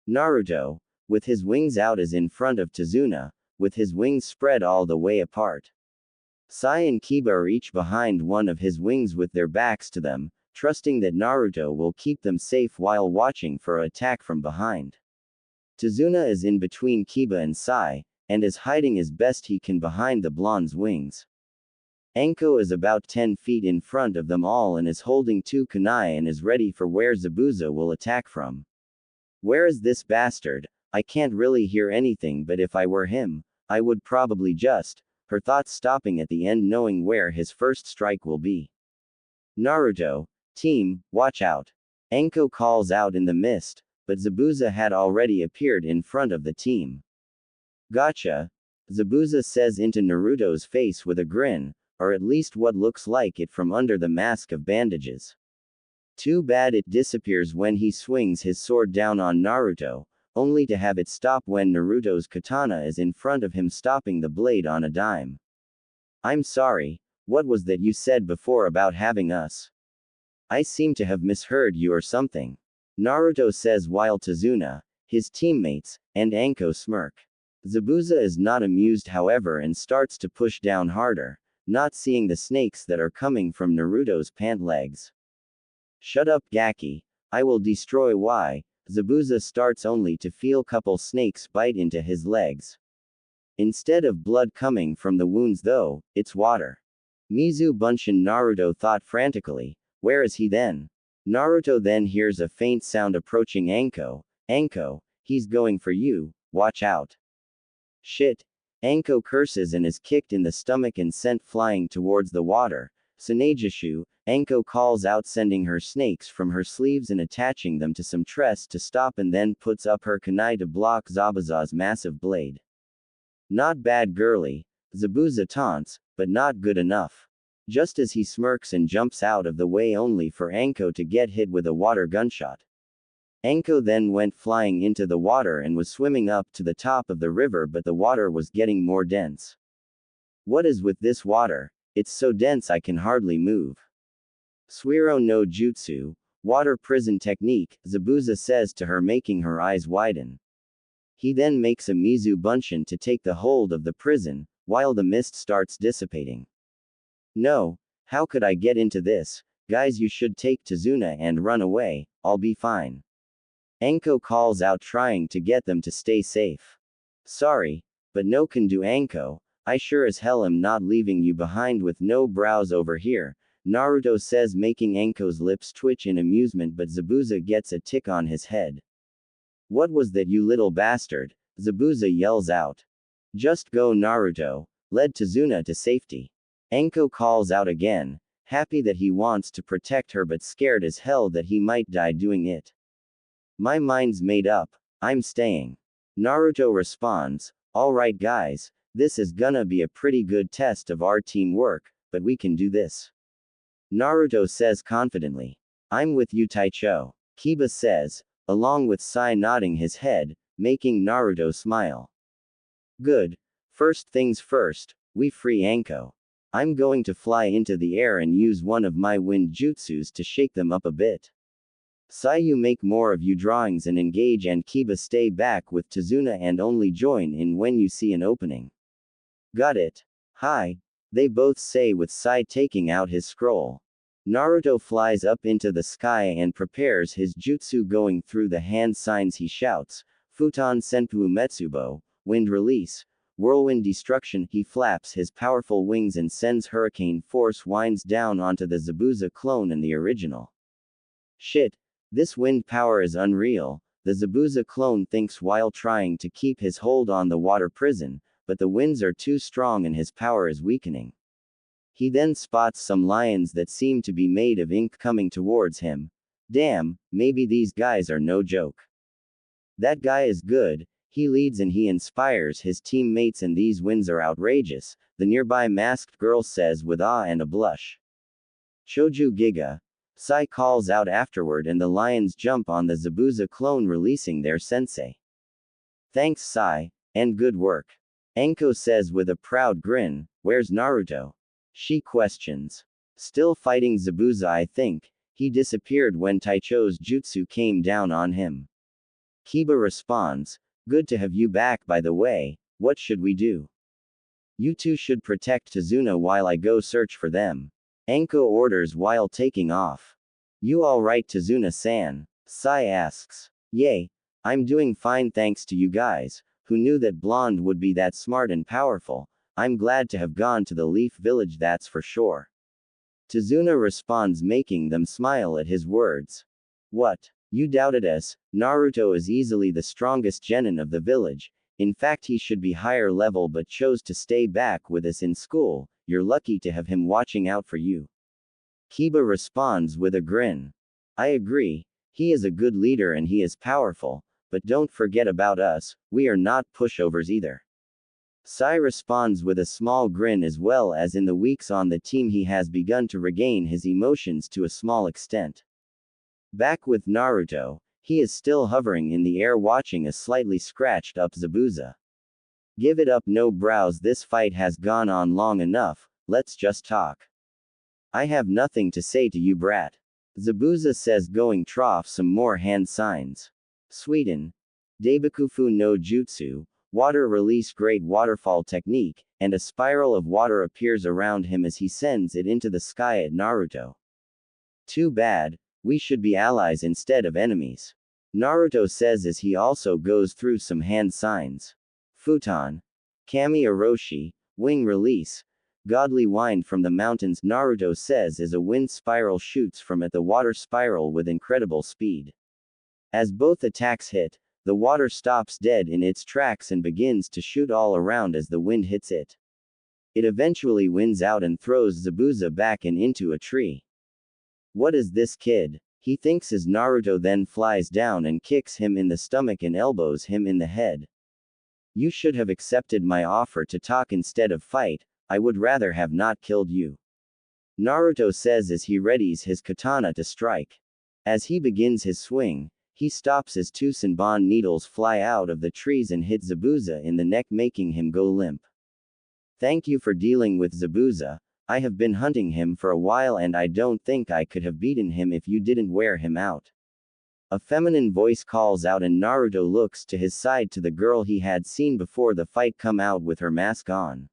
Naruto, with his wings out is in front of Tazuna, with his wings spread all the way apart. Sai and Kiba are each behind one of his wings with their backs to them, trusting that Naruto will keep them safe while watching for an attack from behind. Tazuna is in between Kiba and Sai, and is hiding as best he can behind the blonde's wings. Anko is about 10 feet in front of them all and is holding 2 kunai and is ready for where Zabuza will attack from. Where is this bastard? I can't really hear anything, but if I were him, I would probably just, her thoughts stopping at the end knowing where his first strike will be. Naruto, team, watch out. Anko calls out in the mist, but Zabuza had already appeared in front of the team. Gotcha. Zabuza says into Naruto's face with a grin, or at least what looks like it from under the mask of bandages. Too bad it disappears when he swings his sword down on Naruto, only to have it stop when Naruto's katana is in front of him, stopping the blade on a dime. I'm sorry, what was that you said before about having us? I seem to have misheard you or something. Naruto says while Tazuna, his teammates, and Anko smirk. Zabuza is not amused however and starts to push down harder, not seeing the snakes that are coming from Naruto's pant legs. Shut up Gaki, I will destroy why. Zabuza starts only to feel couple snakes bite into his legs. Instead of blood coming from the wounds though, it's water. Mizu Bunshin Naruto thought frantically, where is he then? Naruto then hears a faint sound approaching Anko. Anko, he's going for you, watch out. Shit. Anko curses and is kicked in the stomach and sent flying towards the water. Tsunejishu, Anko calls out sending her snakes from her sleeves and attaching them to some tress to stop and then puts up her kunai to block Zabuza's massive blade. Not bad girly, Zabuza taunts, but not good enough. Just as he smirks and jumps out of the way only for Anko to get hit with a water gunshot. Anko then went flying into the water and was swimming up to the top of the river, but the water was getting more dense. What is with this water? It's so dense I can hardly move. Suiro no Jutsu, water prison technique, Zabuza says to her, making her eyes widen. He then makes a Mizu Bunshin to take the hold of the prison, while the mist starts dissipating. No, how could I get into this? Guys, you should take Tazuna and run away, I'll be fine. Anko calls out trying to get them to stay safe. Sorry, but no can do Anko, I sure as hell am not leaving you behind with no brows over here, Naruto says, making Anko's lips twitch in amusement, but Zabuza gets a tick on his head. What was that, you little bastard? Zabuza yells out. Just go, Naruto, led Tazuna to safety. Anko calls out again, happy that he wants to protect her but scared as hell that he might die doing it. My mind's made up, I'm staying. Naruto responds, alright guys, this is gonna be a pretty good test of our teamwork, but we can do this. Naruto says confidently. I'm with you, Taicho. Kiba says, along with Sai nodding his head, making Naruto smile. Good. First things first, we free Anko. I'm going to fly into the air and use one of my wind jutsus to shake them up a bit. Sai, you make more of you drawings and engage, and Kiba stay back with Tazuna and only join in when you see an opening. Got it. Hi. They both say with Sai taking out his scroll. Naruto flies up into the sky and prepares his jutsu. Going through the hand signs he shouts, Futon Senpu Metsubo, wind release, whirlwind destruction. He flaps his powerful wings and sends hurricane force winds down onto the Zabuza clone and the original. Shit. This wind power is unreal, the Zabuza clone thinks while trying to keep his hold on the water prison, but the winds are too strong and his power is weakening. He then spots some lions that seem to be made of ink coming towards him. Damn, maybe these guys are no joke. That guy is good, he leads and he inspires his teammates, and these winds are outrageous, the nearby masked girl says with awe and a blush. Choju Giga. Sai calls out afterward and the lions jump on the Zabuza clone, releasing their sensei. Thanks Sai, and good work. Anko says with a proud grin, where's Naruto? She questions. Still fighting Zabuza, I think. He disappeared when Taicho's jutsu came down on him. Kiba responds, good to have you back. By the way, what should we do? You two should protect Tazuna while I go search for them. Anko orders while taking off. You alright, Tazuna-san? Sai asks. Yay. I'm doing fine thanks to you guys. Who knew that Blonde would be that smart and powerful? I'm glad to have gone to the Leaf Village, that's for sure. Tazuna responds, making them smile at his words. What? You doubted us? Naruto is easily the strongest genin of the village. In fact, he should be higher level but chose to stay back with us in school. You're lucky to have him watching out for you. Kiba responds with a grin. I agree. He is a good leader and he is powerful, but don't forget about us, we are not pushovers either. Sai responds with a small grin. As well as in the weeks on the team, he has begun to regain his emotions to a small extent. Back with Naruto, he is still hovering in the air watching a slightly scratched up Zabuza. Give it up, no brows, this fight has gone on long enough, let's just talk. I have nothing to say to you, brat. Zabuza says, going trough some more hand signs. Sweden. Daibikufu no Jutsu, water release, great waterfall technique, and a spiral of water appears around him as he sends it into the sky at Naruto. Too bad, we should be allies instead of enemies. Naruto says as he also goes through some hand signs. Futon. Kami Oroshi, wing release. Godly wind from the mountains, Naruto says as a wind spiral shoots from it, the water spiral with incredible speed. As both attacks hit, the water stops dead in its tracks and begins to shoot all around as the wind hits it. It eventually wins out and throws Zabuza back and into a tree. What is this kid? He thinks as Naruto then flies down and kicks him in the stomach and elbows him in the head. You should have accepted my offer to talk instead of fight. I would rather have not killed you. Naruto says as he readies his katana to strike. As he begins his swing, he stops as two Senbon needles fly out of the trees and hit Zabuza in the neck, making him go limp. Thank you for dealing with Zabuza. I have been hunting him for a while and I don't think I could have beaten him if you didn't wear him out. A feminine voice calls out and Naruto looks to his side to the girl he had seen before the fight come out with her mask on.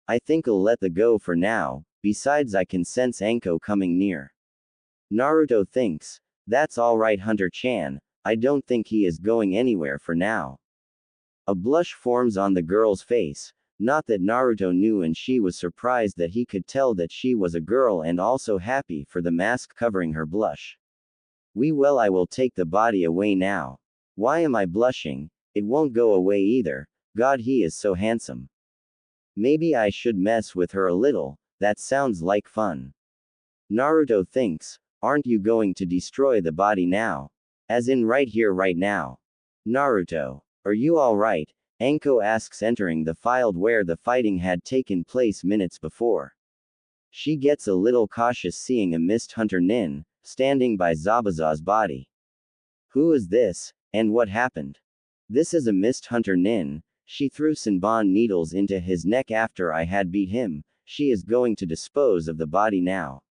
I think I'll let the go for now, besides I can sense Anko coming near. Naruto thinks, that's alright Hunter-chan, I don't think he is going anywhere for now. A blush forms on the girl's face, Not that Naruto knew, and she was surprised that he could tell that she was a girl and also happy for the mask covering her blush. Well, I will take the body away now. Why am I blushing? It won't go away either. God, he is so handsome. Maybe I should mess with her a little, that sounds like fun. Naruto thinks, aren't you going to destroy the body now? As in right here right now. Naruto, are you alright? Anko asks, entering the field where the fighting had taken place minutes before. She gets a little cautious seeing a mist hunter nin, standing by Zabuza's body. Who is this, and what happened? This is a mist hunter nin. She threw Senbon needles into his neck after I had beat him. She is going to dispose of the body now.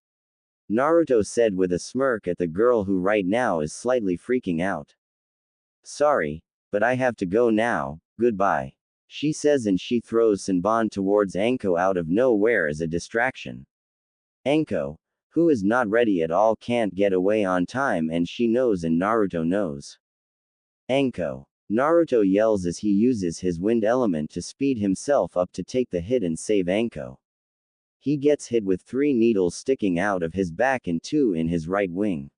Naruto said with a smirk at the girl who right now is slightly freaking out. Sorry, but I have to go now, goodbye. She says, and she throws Senbon towards Anko out of nowhere as a distraction. Anko, who is not ready at all, can't get away on time, and she knows and Naruto knows. Anko. Naruto yells as he uses his wind element to speed himself up to take the hit and save Anko. He gets hit with 3 needles sticking out of his back and 2 in his right wing.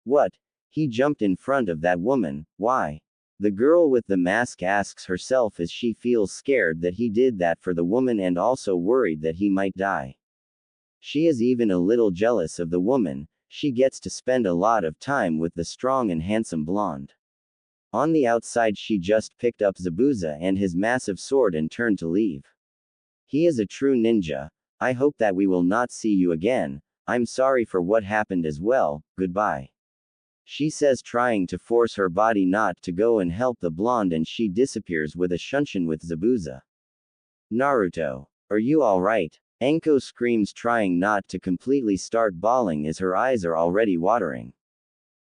What? He jumped in front of that woman, why? The girl with the mask asks herself as she feels scared that he did that for the woman and also worried that he might die. She is even a little jealous of the woman. She gets to spend a lot of time with the strong and handsome blonde. On the outside, she just picked up Zabuza and his massive sword and turned to leave. He is a true ninja. I hope that we will not see you again. I'm sorry for what happened as well, goodbye. She says, trying to force her body not to go and help the blonde, and she disappears with a shunshin with Zabuza. Naruto, are you alright? Anko screams, trying not to completely start bawling as her eyes are already watering.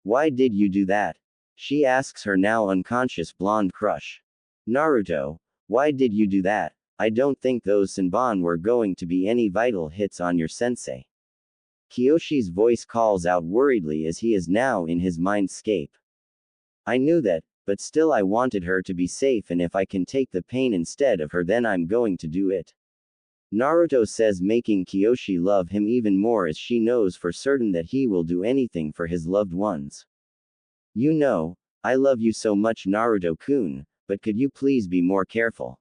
Why did you do that? She asks her now unconscious blonde crush. Naruto, why did you do that? I don't think those Senbon were going to be any vital hits on your sensei. Kyoshi's voice calls out worriedly as he is now in his mindscape. I knew that, but still I wanted her to be safe, and if I can take the pain instead of her, then I'm going to do it. Naruto says, making Kyoshi love him even more as she knows for certain that he will do anything for his loved ones. You know, I love you so much, Naruto-kun, but could you please be more careful?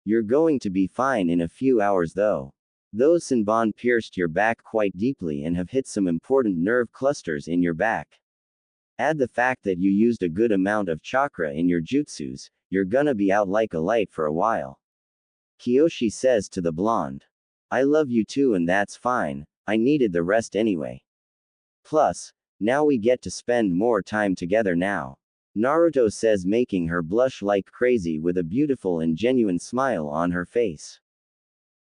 You're going to be fine in a few hours though. Those Senbon pierced your back quite deeply and have hit some important nerve clusters in your back. Add the fact that you used a good amount of chakra in your jutsus, you're gonna be out like a light for a while. Kyoshi says to the blonde. I love you too, and that's fine, I needed the rest anyway. Plus, now we get to spend more time together now. Naruto says, making her blush like crazy with a beautiful and genuine smile on her face.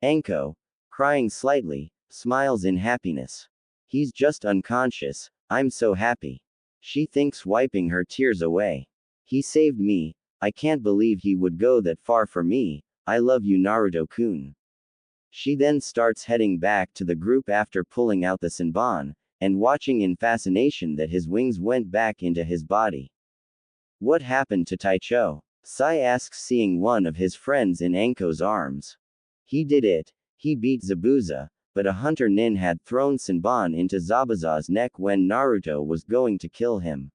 Anko, crying slightly, smiles in happiness. He's just unconscious, I'm so happy. She thinks, wiping her tears away. He saved me, I can't believe he would go that far for me, I love you, Naruto-kun. She then starts heading back to the group after pulling out the Senbon, and watching in fascination that his wings went back into his body. What happened to Taicho? Sai asks, seeing one of his friends in Anko's arms. He did it. He beat Zabuza, but a hunter nin had thrown Senbon into Zabuza's neck when Naruto was going to kill him.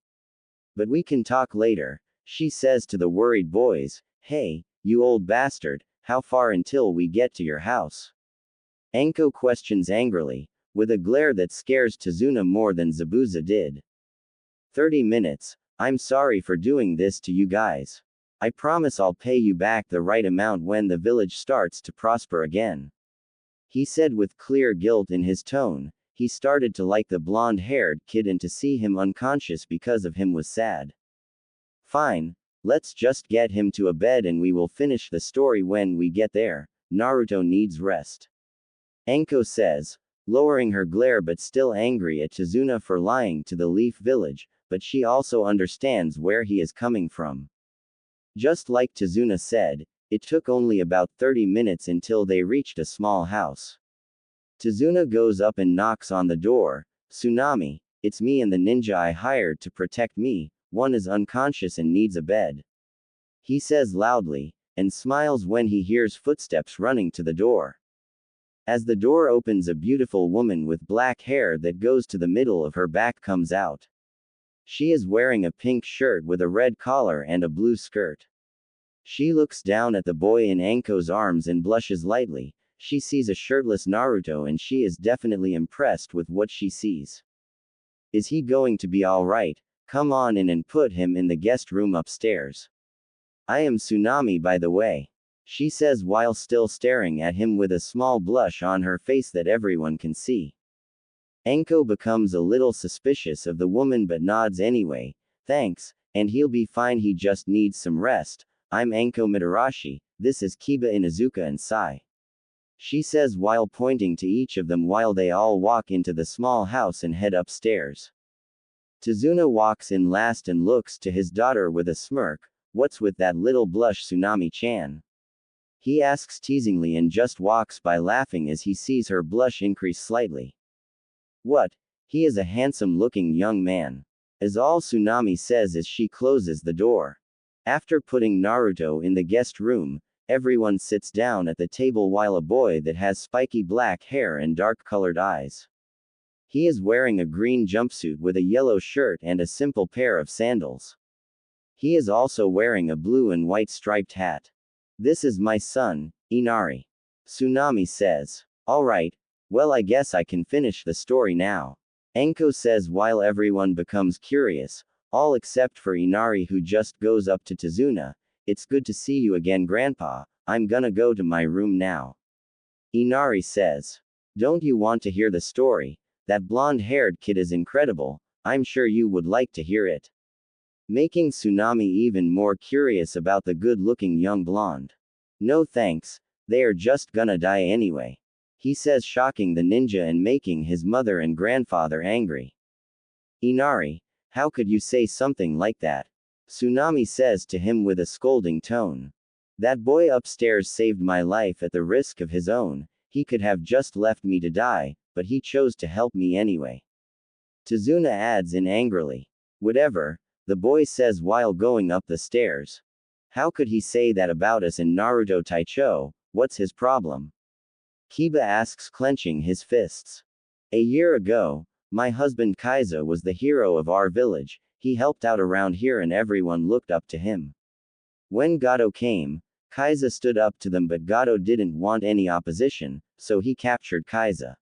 But we can talk later, she says to the worried boys. Hey, you old bastard, how far until we get to your house? Anko questions angrily, with a glare that scares Tazuna more than Zabuza did. 30 minutes, I'm sorry for doing this to you guys. I promise I'll pay you back the right amount when the village starts to prosper again. He said with clear guilt in his tone. He started to like the blonde-haired kid, and to see him unconscious because of him was sad. Fine, let's just get him to a bed and we will finish the story when we get there. Naruto needs rest. Anko says, lowering her glare but still angry at Tazuna for lying to the Leaf Village, but she also understands where he is coming from. Just like Tazuna said, it took only about 30 minutes until they reached a small house. Tazuna goes up and knocks on the door. Tsunami, it's me and the ninja I hired to protect me, one is unconscious and needs a bed. He says loudly. and smiles when he hears footsteps running to the door. As the door opens, a beautiful woman with black hair that goes to the middle of her back comes out. She is wearing a pink shirt with a red collar and a blue skirt. She looks down at the boy in Anko's arms and blushes lightly. She sees a shirtless Naruto and she is definitely impressed with what she sees. Is he going to be alright? Come on in and put him in the guest room upstairs. I am Tsunami, by the way, she says while still staring at him with a small blush on her face that everyone can see. Anko becomes a little suspicious of the woman but nods anyway. Thanks, and he'll be fine, he just needs some rest. I'm Anko Mitarashi, this is Kiba Inuzuka and Sai, she says while pointing to each of them while they all walk into the small house and head upstairs. Tazuna walks in last and looks to his daughter with a smirk. What's with that little blush, Tsunami-chan? He asks teasingly and just walks by laughing as he sees her blush increase slightly. What? He is a handsome-looking young man, is all Tsunami says as she closes the door. After putting Naruto in the guest room, everyone sits down at the table while a boy that has spiky black hair and dark-colored eyes. He is wearing a green jumpsuit with a yellow shirt and a simple pair of sandals. He is also wearing a blue and white striped hat. This is my son, Inari, Tsunami says. Alright, well, I guess I can finish the story now, Anko says while everyone becomes curious, all except for Inari, who just goes up to Tazuna. It's good to see you again, Grandpa. I'm gonna go to my room now, Inari says. Don't you want to hear the story? That blonde-haired kid is incredible. I'm sure you would like to hear it, making Tsunami even more curious about the good-looking young blonde. No thanks, they are just gonna die anyway, he says, shocking the ninja and making his mother and grandfather angry. Inari, how could you say something like that? Tsunami says to him with a scolding tone. That boy upstairs saved my life at the risk of his own. He could have just left me to die, but he chose to help me anyway, Tazuna adds in angrily. Whatever, the boy says while going up the stairs. How could he say that about us in Naruto Taicho? What's his problem? Kiba asks, clenching his fists. A year ago, my husband Kaiza was the hero of our village. He helped out around here and everyone looked up to him. When Gato came, Kaiza stood up to them, but Gato didn't want any opposition, so he captured Kaiza.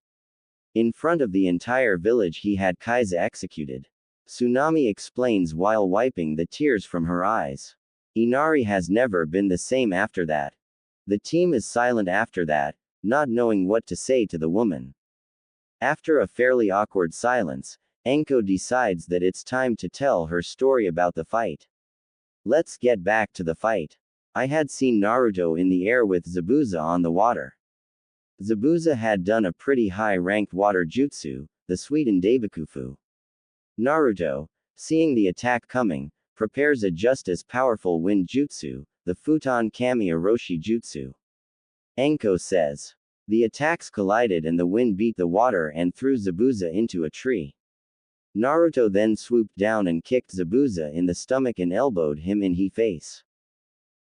In front of the entire village he had Kaiza executed, Tsunami explains while wiping the tears from her eyes. Inari has never been the same after that. The team is silent after that, not knowing what to say to the woman. After a fairly awkward silence, Anko decides that it's time to tell her story about the fight. Let's get back to the fight. I had seen Naruto in the air with Zabuza on the water. Zabuza had done a pretty high-ranked water jutsu, the Suiten Daibikufu. Naruto, seeing the attack coming, prepares a just as powerful wind jutsu, the Futon Kami Oroshi Jutsu. Anko says. The attacks collided and the wind beat the water and threw Zabuza into a tree. Naruto then swooped down and kicked Zabuza in the stomach and elbowed him in the face.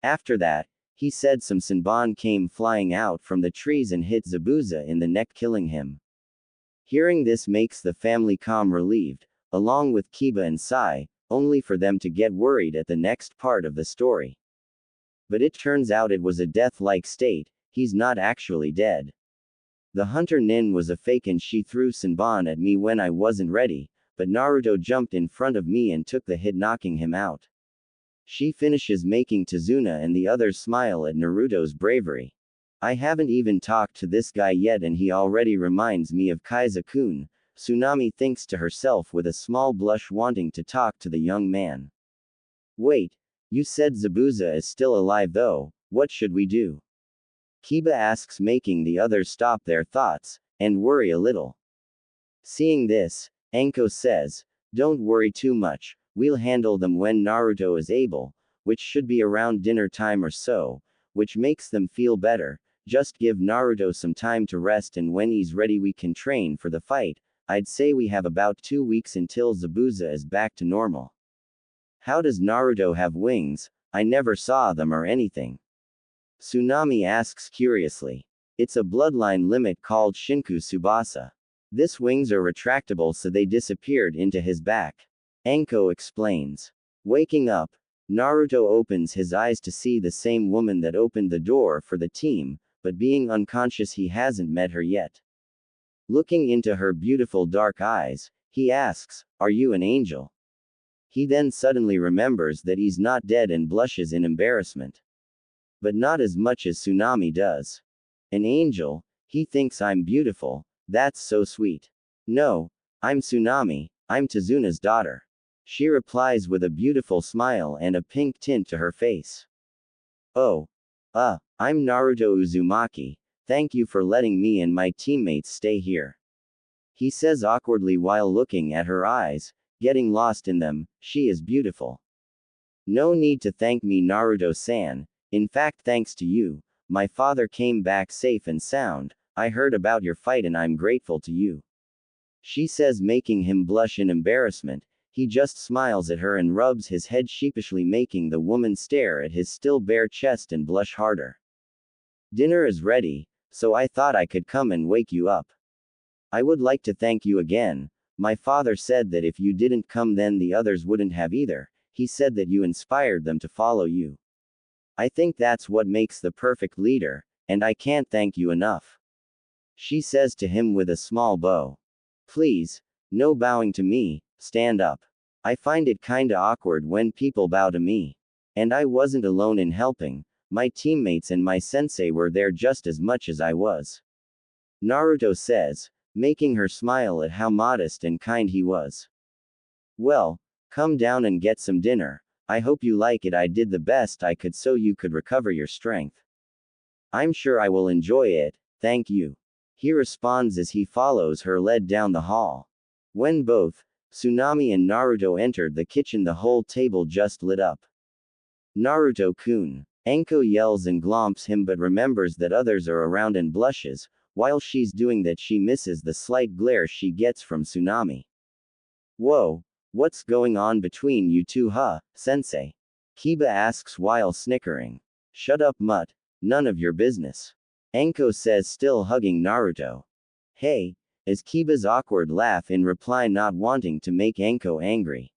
After that, he said some Senbon came flying out from the trees and hit Zabuza in the neck, killing him. Hearing this makes the family calm relieved, along with Kiba and Sai, only for them to get worried at the next part of the story. But it turns out it was a death-like state. He's not actually dead. The hunter Nin was a fake and she threw Senbon at me when I wasn't ready, but Naruto jumped in front of me and took the hit, knocking him out. She finishes, making Tazuna and the others smile at Naruto's bravery. I haven't even talked to this guy yet and he already reminds me of Kaiza-kun, Tsunami thinks to herself with a small blush, wanting to talk to the young man. Wait, you said Zabuza is still alive though, what should we do? Kiba asks, making the others stop their thoughts, and worry a little. Seeing this, Anko says, don't worry too much, we'll handle them when Naruto is able, which should be around dinner time or so, which makes them feel better. Just give Naruto some time to rest and when he's ready we can train for the fight. I'd say we have about 2 weeks until Zabuza is back to normal. How does Naruto have wings? I never saw them or anything. Tsunami asks curiously. It's a bloodline limit called Shinku Tsubasa. This wings are retractable so they disappeared into his back. Anko explains. Waking up, Naruto opens his eyes to see the same woman that opened the door for the team, but being unconscious he hasn't met her yet. Looking into her beautiful dark eyes, he asks, "Are you an angel?" He then suddenly remembers that he's not dead and blushes in embarrassment. But not as much as Tsunami does. An angel? He thinks I'm beautiful. That's so sweet. No, I'm Tsunami, I'm Tezuna's daughter. She replies with a beautiful smile and a pink tint to her face. Oh. I'm Naruto Uzumaki, thank you for letting me and my teammates stay here. He says awkwardly while looking at her eyes, getting lost in them. She is beautiful. No need to thank me, Naruto-san. In fact, thanks to you, my father came back safe and sound. I heard about your fight and I'm grateful to you. She says, making him blush in embarrassment. He just smiles at her and rubs his head sheepishly, making the woman stare at his still bare chest and blush harder. Dinner is ready, so I thought I could come and wake you up. I would like to thank you again. My father said that if you didn't come then the others wouldn't have either. He said that you inspired them to follow you. I think that's what makes the perfect leader, and I can't thank you enough. She says to him with a small bow. Please, no bowing to me, stand up. I find it kinda awkward when people bow to me. And I wasn't alone in helping, my teammates and my sensei were there just as much as I was. Naruto says, making her smile at how modest and kind he was. Well, come down and get some dinner. I hope you like it. I did the best I could so you could recover your strength. I'm sure I will enjoy it, thank you. He responds as he follows her led down the hall. When both Tsunami and Naruto entered the kitchen, the whole table just lit up. Naruto-kun. Anko yells and glomps him but remembers that others are around and blushes. While she's doing that she misses the slight glare she gets from Tsunami. Whoa, what's going on between you two, huh, sensei? Kiba asks while snickering. Shut up, mutt. None of your business. Anko says, still hugging Naruto. Hey, as Kiba's awkward laugh in reply, not wanting to make Anko angry.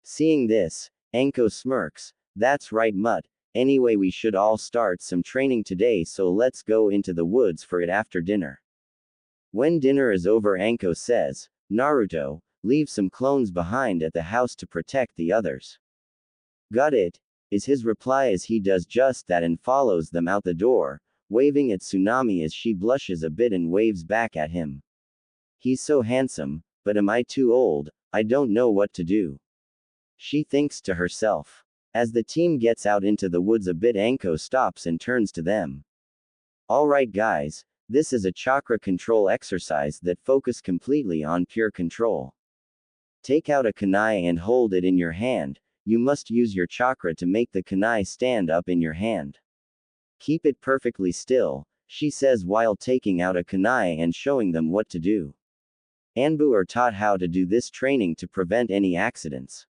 Seeing this, Anko smirks. That's right, mutt. Anyway, we should all start some training today, so let's go into the woods for it after dinner. When dinner is over, Anko says, Naruto, leave some clones behind at the house to protect the others. Got it, is his reply as he does just that and follows them out the door, waving at Tsunami as she blushes a bit and waves back at him. He's so handsome, but am I too old? I don't know what to do. She thinks to herself. As the team gets out into the woods a bit, Anko stops and turns to them. Alright guys, this is a chakra control exercise that focus completely on pure control. Take out a kunai and hold it in your hand. You must use your chakra to make the kunai stand up in your hand. Keep it perfectly still, she says while taking out a kunai and showing them what to do. Anbu are taught how to do this training to prevent any accidents.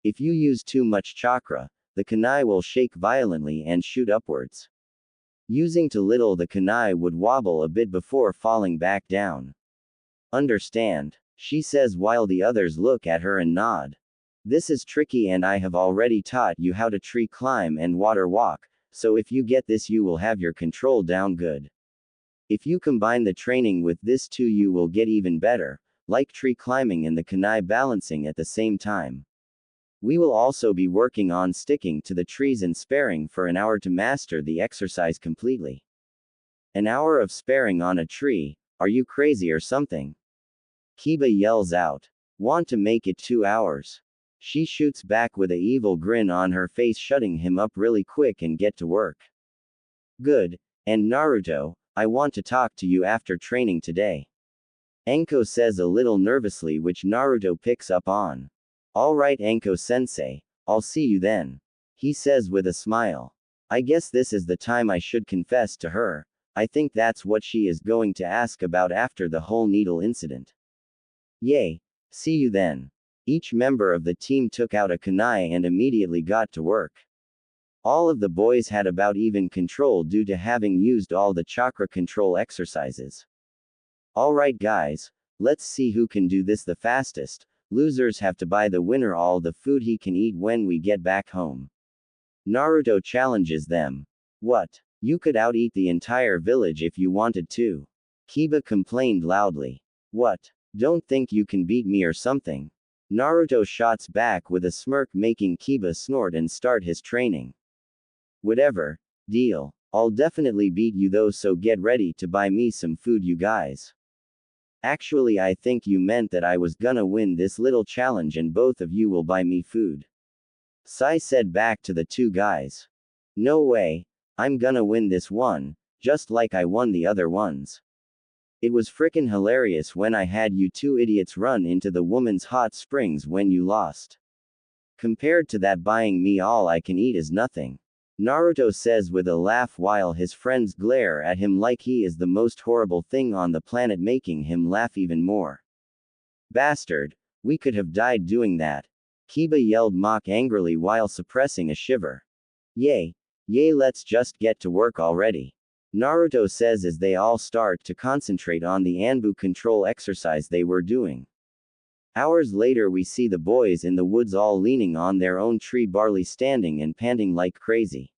If you use too much chakra, the kunai will shake violently and shoot upwards. Using too little, the kunai would wobble a bit before falling back down. Understand? She says while the others look at her and nod. This is tricky and I have already taught you how to tree climb and water walk, so if you get this you will have your control down good. If you combine the training with this too you will get even better, like tree climbing and the kunai balancing at the same time. We will also be working on sticking to the trees and sparring for an hour to master the exercise completely. An hour of sparring on a tree, are you crazy or something? Kiba yells out. Want to make it 2 hours. She shoots back with a evil grin on her face, shutting him up really quick and get to work. Good, and Naruto, I want to talk to you after training today. Anko says a little nervously, which Naruto picks up on. Alright Anko-sensei, I'll see you then. He says with a smile. I guess this is the time I should confess to her. I think that's what she is going to ask about after the whole needle incident. Yay. See you then. Each member of the team took out a kunai and immediately got to work. All of the boys had about even control due to having used all the chakra control exercises. Alright guys, let's see who can do this the fastest. Losers have to buy the winner all the food he can eat when we get back home. Naruto challenges them. What? You could out-eat the entire village if you wanted to. Kiba complained loudly. What? Don't think you can beat me or something. Naruto shots back with a smirk, making Kiba snort and start his training. Whatever. Deal. I'll definitely beat you though, so get ready to buy me some food you guys. Actually, I think you meant that I was gonna win this little challenge and both of you will buy me food. Sai said back to the two guys. No way. I'm gonna win this one, just like I won the other ones. It was frickin' hilarious when I had you two idiots run into the woman's hot springs when you lost. Compared to that, buying me all I can eat is nothing. Naruto says with a laugh while his friends glare at him like he is the most horrible thing on the planet, making him laugh even more. Bastard. We could have died doing that. Kiba yelled mock angrily while suppressing a shiver. Yay. Yay, let's just get to work already. Naruto says as they all start to concentrate on the Anbu control exercise they were doing. Hours later, we see the boys in the woods all leaning on their own tree barley, standing and panting like crazy.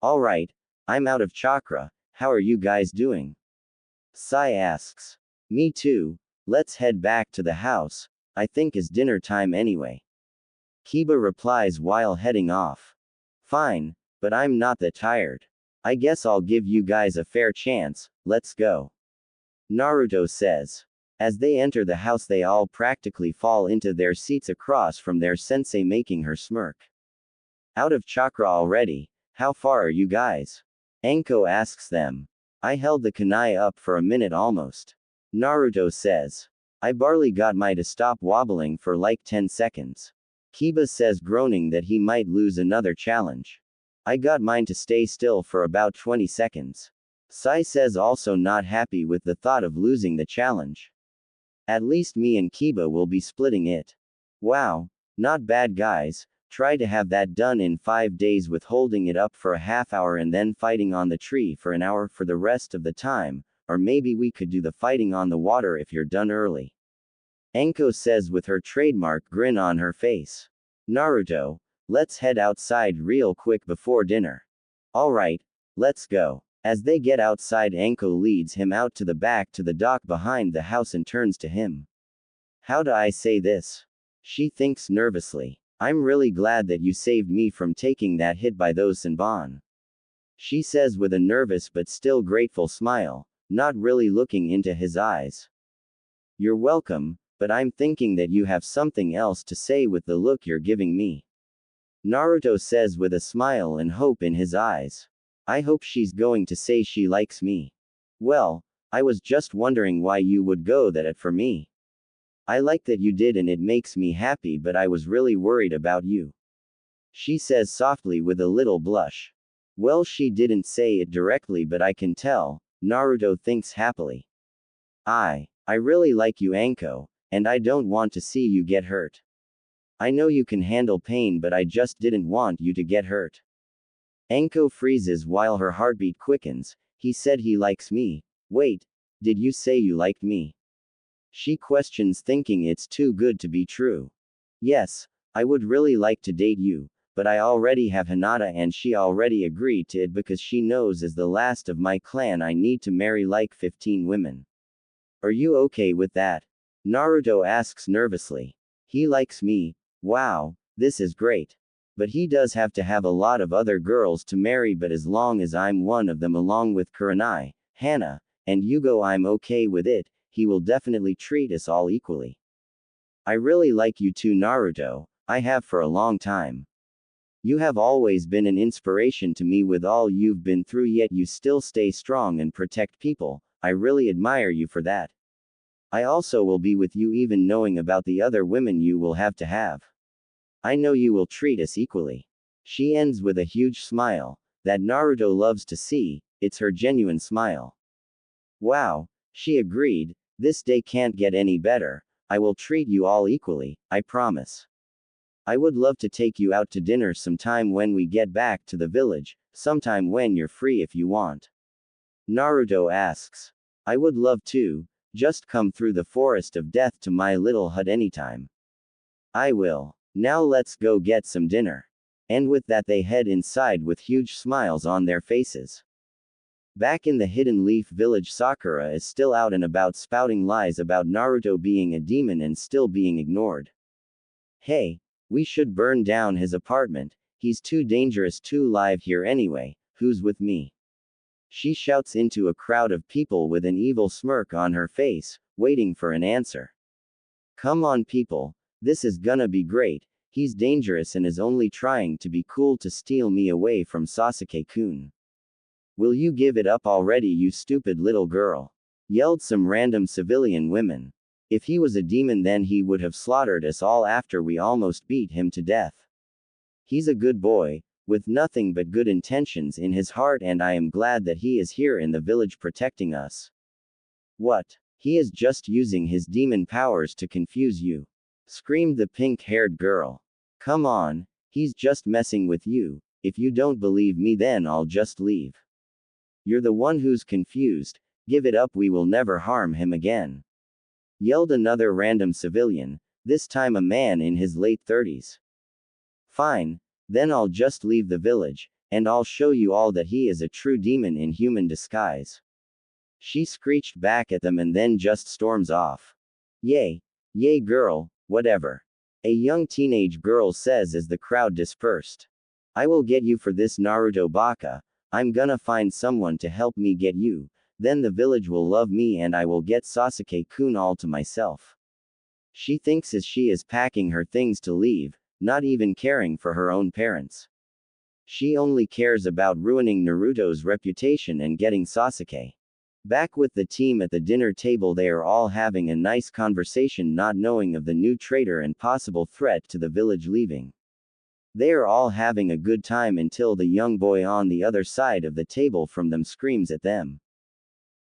Alright, I'm out of chakra, how are you guys doing? Sai asks. Me too, let's head back to the house, I think it's dinner time anyway. Kiba replies while heading off. Fine, but I'm not that tired. I guess I'll give you guys a fair chance, let's go. Naruto says. As they enter the house, they all practically fall into their seats across from their sensei, making her smirk. Out of chakra already? How far are you guys? Anko asks them. I held the kunai up for a minute almost. Naruto says. I barely got my to stop wobbling for like 10 seconds. Kiba says, groaning that he might lose another challenge. I got mine to stay still for about 20 seconds. Sai says, also not happy with the thought of losing the challenge. At least me and Kiba will be splitting it. Wow. Not bad guys, try to have that done in 5 days with holding it up for a half hour and then fighting on the tree for an hour for the rest of the time, or maybe we could do the fighting on the water if you're done early. Anko says with her trademark grin on her face. Naruto, let's head outside real quick before dinner. Alright, let's go. As they get outside, Anko leads him out to the back to the dock behind the house and turns to him. How do I say this? She thinks nervously. I'm really glad that you saved me from taking that hit by those Senbon. She says with a nervous but still grateful smile, not really looking into his eyes. You're welcome, but I'm thinking that you have something else to say with the look you're giving me. Naruto says with a smile and hope in his eyes. I hope she's going to say she likes me. Well, I was just wondering why you would go that at for me. I like that you did and it makes me happy, but I was really worried about you. She says softly with a little blush. Well, she didn't say it directly, but I can tell, Naruto thinks happily. I really like you, Anko, and I don't want to see you get hurt. I know you can handle pain, but I just didn't want you to get hurt. Anko freezes while her heartbeat quickens. He said he likes me. Wait, did you say you liked me? She questions, thinking it's too good to be true. Yes, I would really like to date you, but I already have Hinata and she already agreed to it because she knows as the last of my clan I need to marry like 15 women. Are you okay with that? Naruto asks nervously. He likes me. Wow, this is great. But he does have to have a lot of other girls to marry, but as long as I'm one of them along with Kurenai, Hana, and Yugo, I'm okay with it. He will definitely treat us all equally. I really like you too, Naruto. I have for a long time. You have always been an inspiration to me with all you've been through, yet you still stay strong and protect people. I really admire you for that. I also will be with you even knowing about the other women you will have to have. I know you will treat us equally. She ends with a huge smile that Naruto loves to see. It's her genuine smile. Wow, she agreed. This day can't get any better. I will treat you all equally, I promise. I would love to take you out to dinner sometime when we get back to the village, sometime when you're free if you want. Naruto asks. I would love to, just come through the forest of death to my little hut anytime. I will. Now let's go get some dinner. And with that they head inside with huge smiles on their faces. Back in the Hidden Leaf village, Sakura is still out and about spouting lies about Naruto being a demon and still being ignored. Hey, we should burn down his apartment, he's too dangerous to live here anyway, who's with me? She shouts into a crowd of people with an evil smirk on her face, waiting for an answer. Come on people, this is gonna be great, he's dangerous and is only trying to be cool to steal me away from Sasuke-kun. Will you give it up already, you stupid little girl? Yelled some random civilian women. If he was a demon then he would have slaughtered us all after we almost beat him to death. He's a good boy, with nothing but good intentions in his heart, and I am glad that he is here in the village protecting us. What? He is just using his demon powers to confuse you, screamed the pink-haired girl. Come on, he's just messing with you. If you don't believe me then I'll just leave. You're the one who's confused, give it up, we will never harm him again. Yelled another random civilian, this time a man in his late 30s. Fine, then I'll just leave the village, and I'll show you all that he is a true demon in human disguise. She screeched back at them and then just storms off. Yay, girl, whatever. A young teenage girl says as the crowd dispersed. I will get you for this, Naruto baka. I'm gonna find someone to help me get you, then the village will love me and I will get Sasuke-kun all to myself. She thinks as she is packing her things to leave, not even caring for her own parents. She only cares about ruining Naruto's reputation and getting Sasuke. Back with the team at the dinner table, they are all having a nice conversation, not knowing of the new traitor and possible threat to the village leaving. They are all having a good time until the young boy on the other side of the table from them screams at them.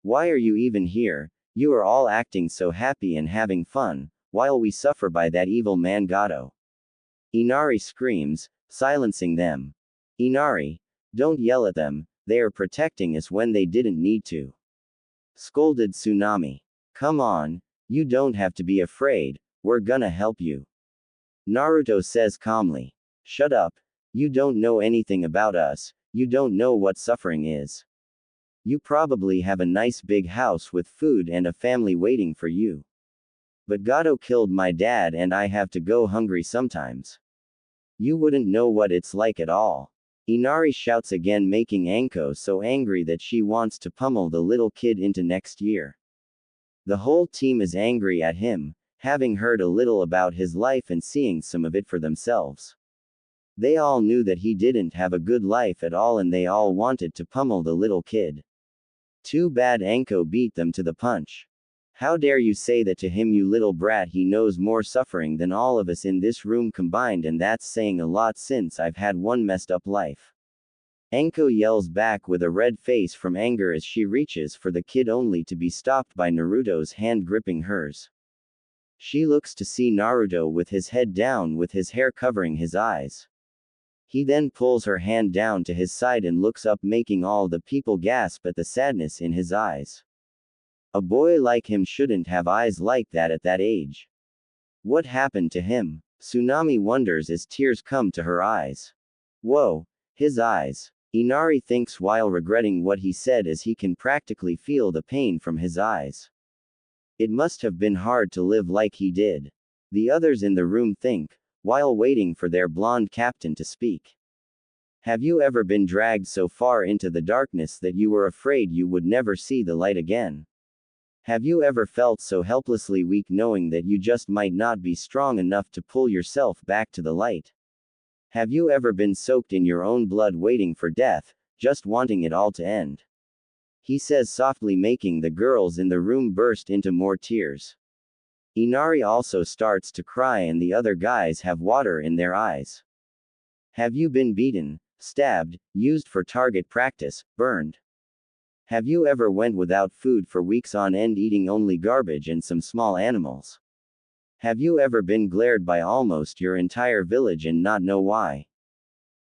Why are you even here? You are all acting so happy and having fun, while we suffer by that evil man Gato. Inari screams, silencing them. Inari, don't yell at them, they are protecting us when they didn't need to. Scolded Tsunami. Come on, you don't have to be afraid, we're gonna help you. Naruto says calmly. Shut up, you don't know anything about us, you don't know what suffering is. You probably have a nice big house with food and a family waiting for you. But Gato killed my dad and I have to go hungry sometimes. You wouldn't know what it's like at all. Inari shouts again, making Anko so angry that she wants to pummel the little kid into next year. The whole team is angry at him, having heard a little about his life and seeing some of it for themselves. They all knew that he didn't have a good life at all and they all wanted to pummel the little kid. Too bad Anko beat them to the punch. How dare you say that to him, you little brat? He knows more suffering than all of us in this room combined, and that's saying a lot since I've had one messed up life. Anko yells back with a red face from anger as she reaches for the kid only to be stopped by Naruto's hand gripping hers. She looks to see Naruto with his head down with his hair covering his eyes. He then pulls her hand down to his side and looks up, making all the people gasp at the sadness in his eyes. A boy like him shouldn't have eyes like that at that age. What happened to him? Tsunami wonders as tears come to her eyes. Whoa, his eyes. Inari thinks while regretting what he said as he can practically feel the pain from his eyes. It must have been hard to live like he did. The others in the room think, while waiting for their blonde captain to speak. Have you ever been dragged so far into the darkness that you were afraid you would never see the light again? Have you ever felt so helplessly weak knowing that you just might not be strong enough to pull yourself back to the light? Have you ever been soaked in your own blood waiting for death, just wanting it all to end? He says softly, making the girls in the room burst into more tears. Inari also starts to cry and the other guys have water in their eyes. Have you been beaten, stabbed, used for target practice, burned? Have you ever went without food for weeks on end, eating only garbage and some small animals? Have you ever been glared by almost your entire village and not know why?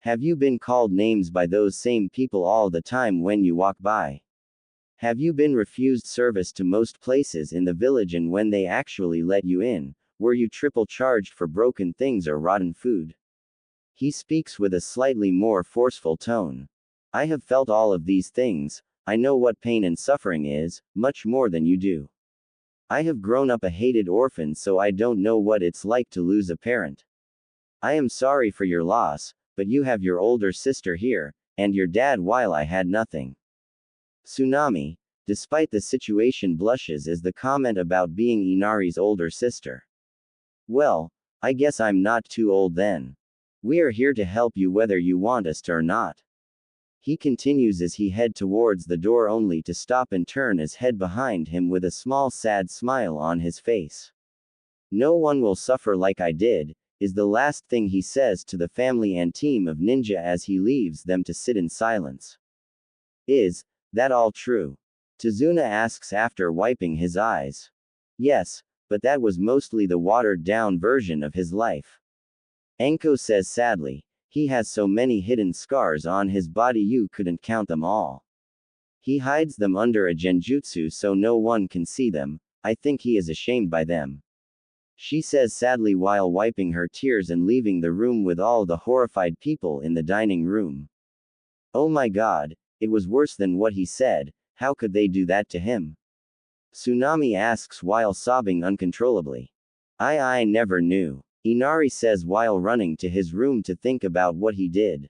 Have you been called names by those same people all the time when you walk by? Have you been refused service to most places in the village, and when they actually let you in, were you triple charged for broken things or rotten food? He speaks with a slightly more forceful tone. I have felt all of these things. I know what pain and suffering is, much more than you do. I have grown up a hated orphan, so I don't know what it's like to lose a parent. I am sorry for your loss, but you have your older sister here, and your dad while I had nothing. Tsunami, despite the situation, blushes as the comment about being Inari's older sister. Well, I guess I'm not too old then. We are here to help you whether you want us to or not. He continues as he head towards the door, only to stop and turn his head behind him with a small sad smile on his face. No one will suffer like I did, is the last thing he says to the family and team of ninja as he leaves them to sit in silence. Is that all true? Tazuna asks after wiping his eyes. Yes, but that was mostly the watered down version of his life. Anko says sadly, he has so many hidden scars on his body you couldn't count them all. He hides them under a genjutsu so no one can see them. I think he is ashamed by them. She says sadly while wiping her tears and leaving the room with all the horrified people in the dining room. Oh my god, it was worse than what he said. How could they do that to him? Tsunami asks while sobbing uncontrollably. I never knew. Inari says while running to his room to think about what he did.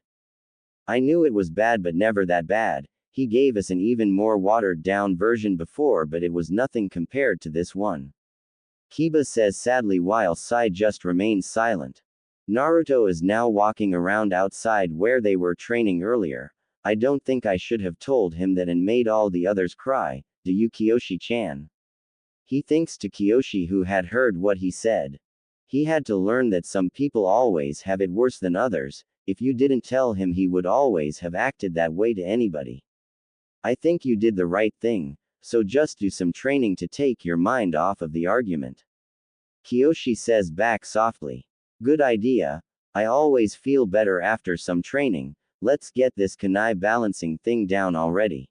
I knew it was bad, but never that bad. He gave us an even more watered down version before, but it was nothing compared to this one. Kiba says sadly while Sai just remains silent. Naruto is now walking around outside where they were training earlier. I don't think I should have told him that and made all the others cry. Do you, Kiyoshi-chan? He thinks to Kiyoshi, who had heard what he said. He had to learn that some people always have it worse than others. If you didn't tell him, he would always have acted that way to anybody. I think you did the right thing, so just do some training to take your mind off of the argument. Kiyoshi says back softly. Good idea. I always feel better after some training. Let's get this kunai balancing thing down already.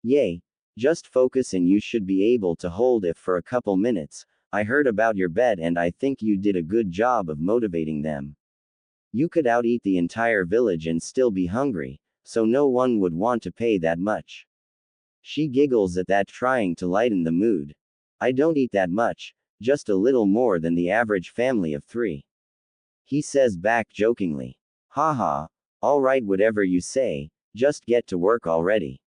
Yay. Just focus and you should be able to hold it for a couple minutes. I heard about your bet and I think you did a good job of motivating them. You could out-eat the entire village and still be hungry, so no one would want to pay that much. She giggles at that, trying to lighten the mood. I don't eat that much, just a little more than the average family of 3. He says back jokingly. Haha, alright, whatever you say, just get to work already.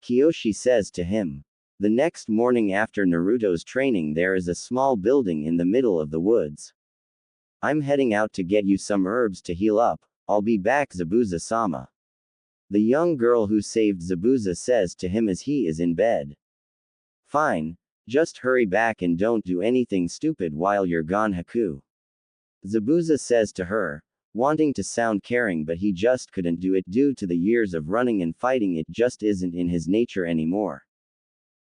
Kiyoshi says to him. The next morning after Naruto's training, there is a small building in the middle of the woods. I'm heading out to get you some herbs to heal up. I'll be back, Zabuza-sama. The young girl who saved Zabuza says to him as he is in bed. Fine, just hurry back and don't do anything stupid while you're gone, Haku. Zabuza says to her, wanting to sound caring, but he just couldn't do it due to the years of running and fighting. It just isn't in his nature anymore.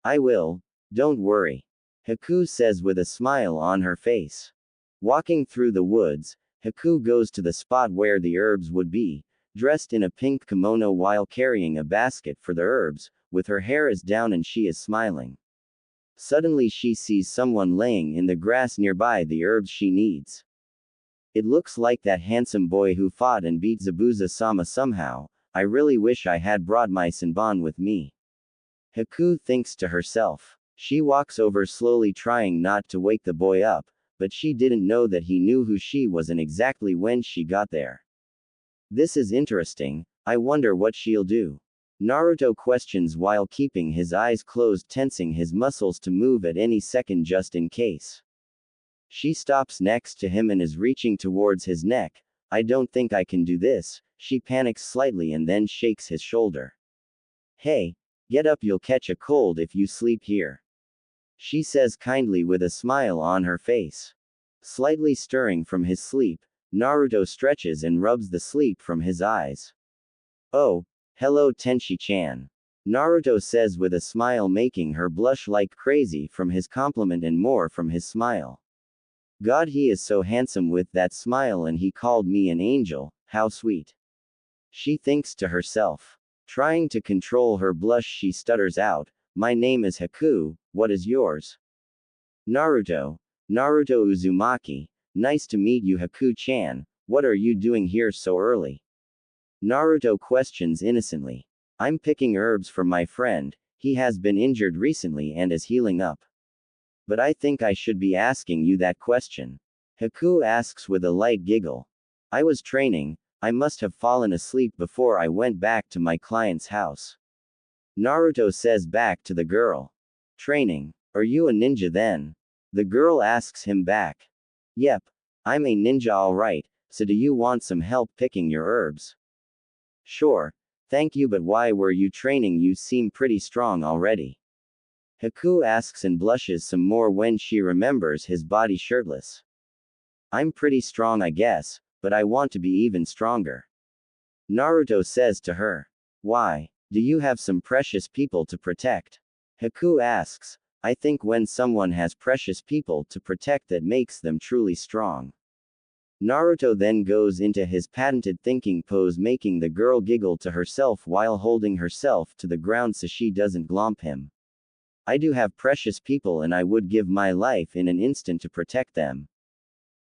I will, don't worry. Haku says with a smile on her face. Walking through the woods, Haku goes to the spot where the herbs would be, dressed in a pink kimono while carrying a basket for the herbs, with her hair is down and she is smiling. Suddenly she sees someone laying in the grass nearby the herbs she needs. It looks like that handsome boy who fought and beat Zabuza-sama somehow. I really wish I had brought my Senbon with me. Haku thinks to herself. She walks over slowly, trying not to wake the boy up, but she didn't know that he knew who she was and exactly when she got there. This is interesting. I wonder what she'll do. Naruto questions while keeping his eyes closed, tensing his muscles to move at any second just in case. She stops next to him and is reaching towards his neck. I don't think I can do this. She panics slightly and then shakes his shoulder. Hey, get up, you'll catch a cold if you sleep here. She says kindly with a smile on her face. Slightly stirring from his sleep, Naruto stretches and rubs the sleep from his eyes. Oh, hello Tenshi-chan. Naruto says with a smile, making her blush like crazy from his compliment and more from his smile. God, he is so handsome with that smile, and he called me an angel, how sweet. She thinks to herself. Trying to control her blush, she stutters out, "My name is Haku, what is yours?" Naruto. Naruto Uzumaki. Nice to meet you, Haku-chan. What are you doing here so early? Naruto questions innocently. I'm picking herbs for my friend, he has been injured recently and is healing up. But I think I should be asking you that question. Haku asks with a light giggle. I was training, I must have fallen asleep before I went back to my client's house. Naruto says back to the girl. Training? Are you a ninja then? The girl asks him back. Yep. I'm a ninja alright, so do you want some help picking your herbs? Sure. Thank you, but why were you training? You seem pretty strong already. Haku asks and blushes some more when she remembers his body shirtless. I'm pretty strong, I guess, but I want to be even stronger. Naruto says to her. Why? Do you have some precious people to protect? Haku asks. I think when someone has precious people to protect, that makes them truly strong. Naruto then goes into his patented thinking pose, making the girl giggle to herself while holding herself to the ground so she doesn't glomp him. I do have precious people and I would give my life in an instant to protect them.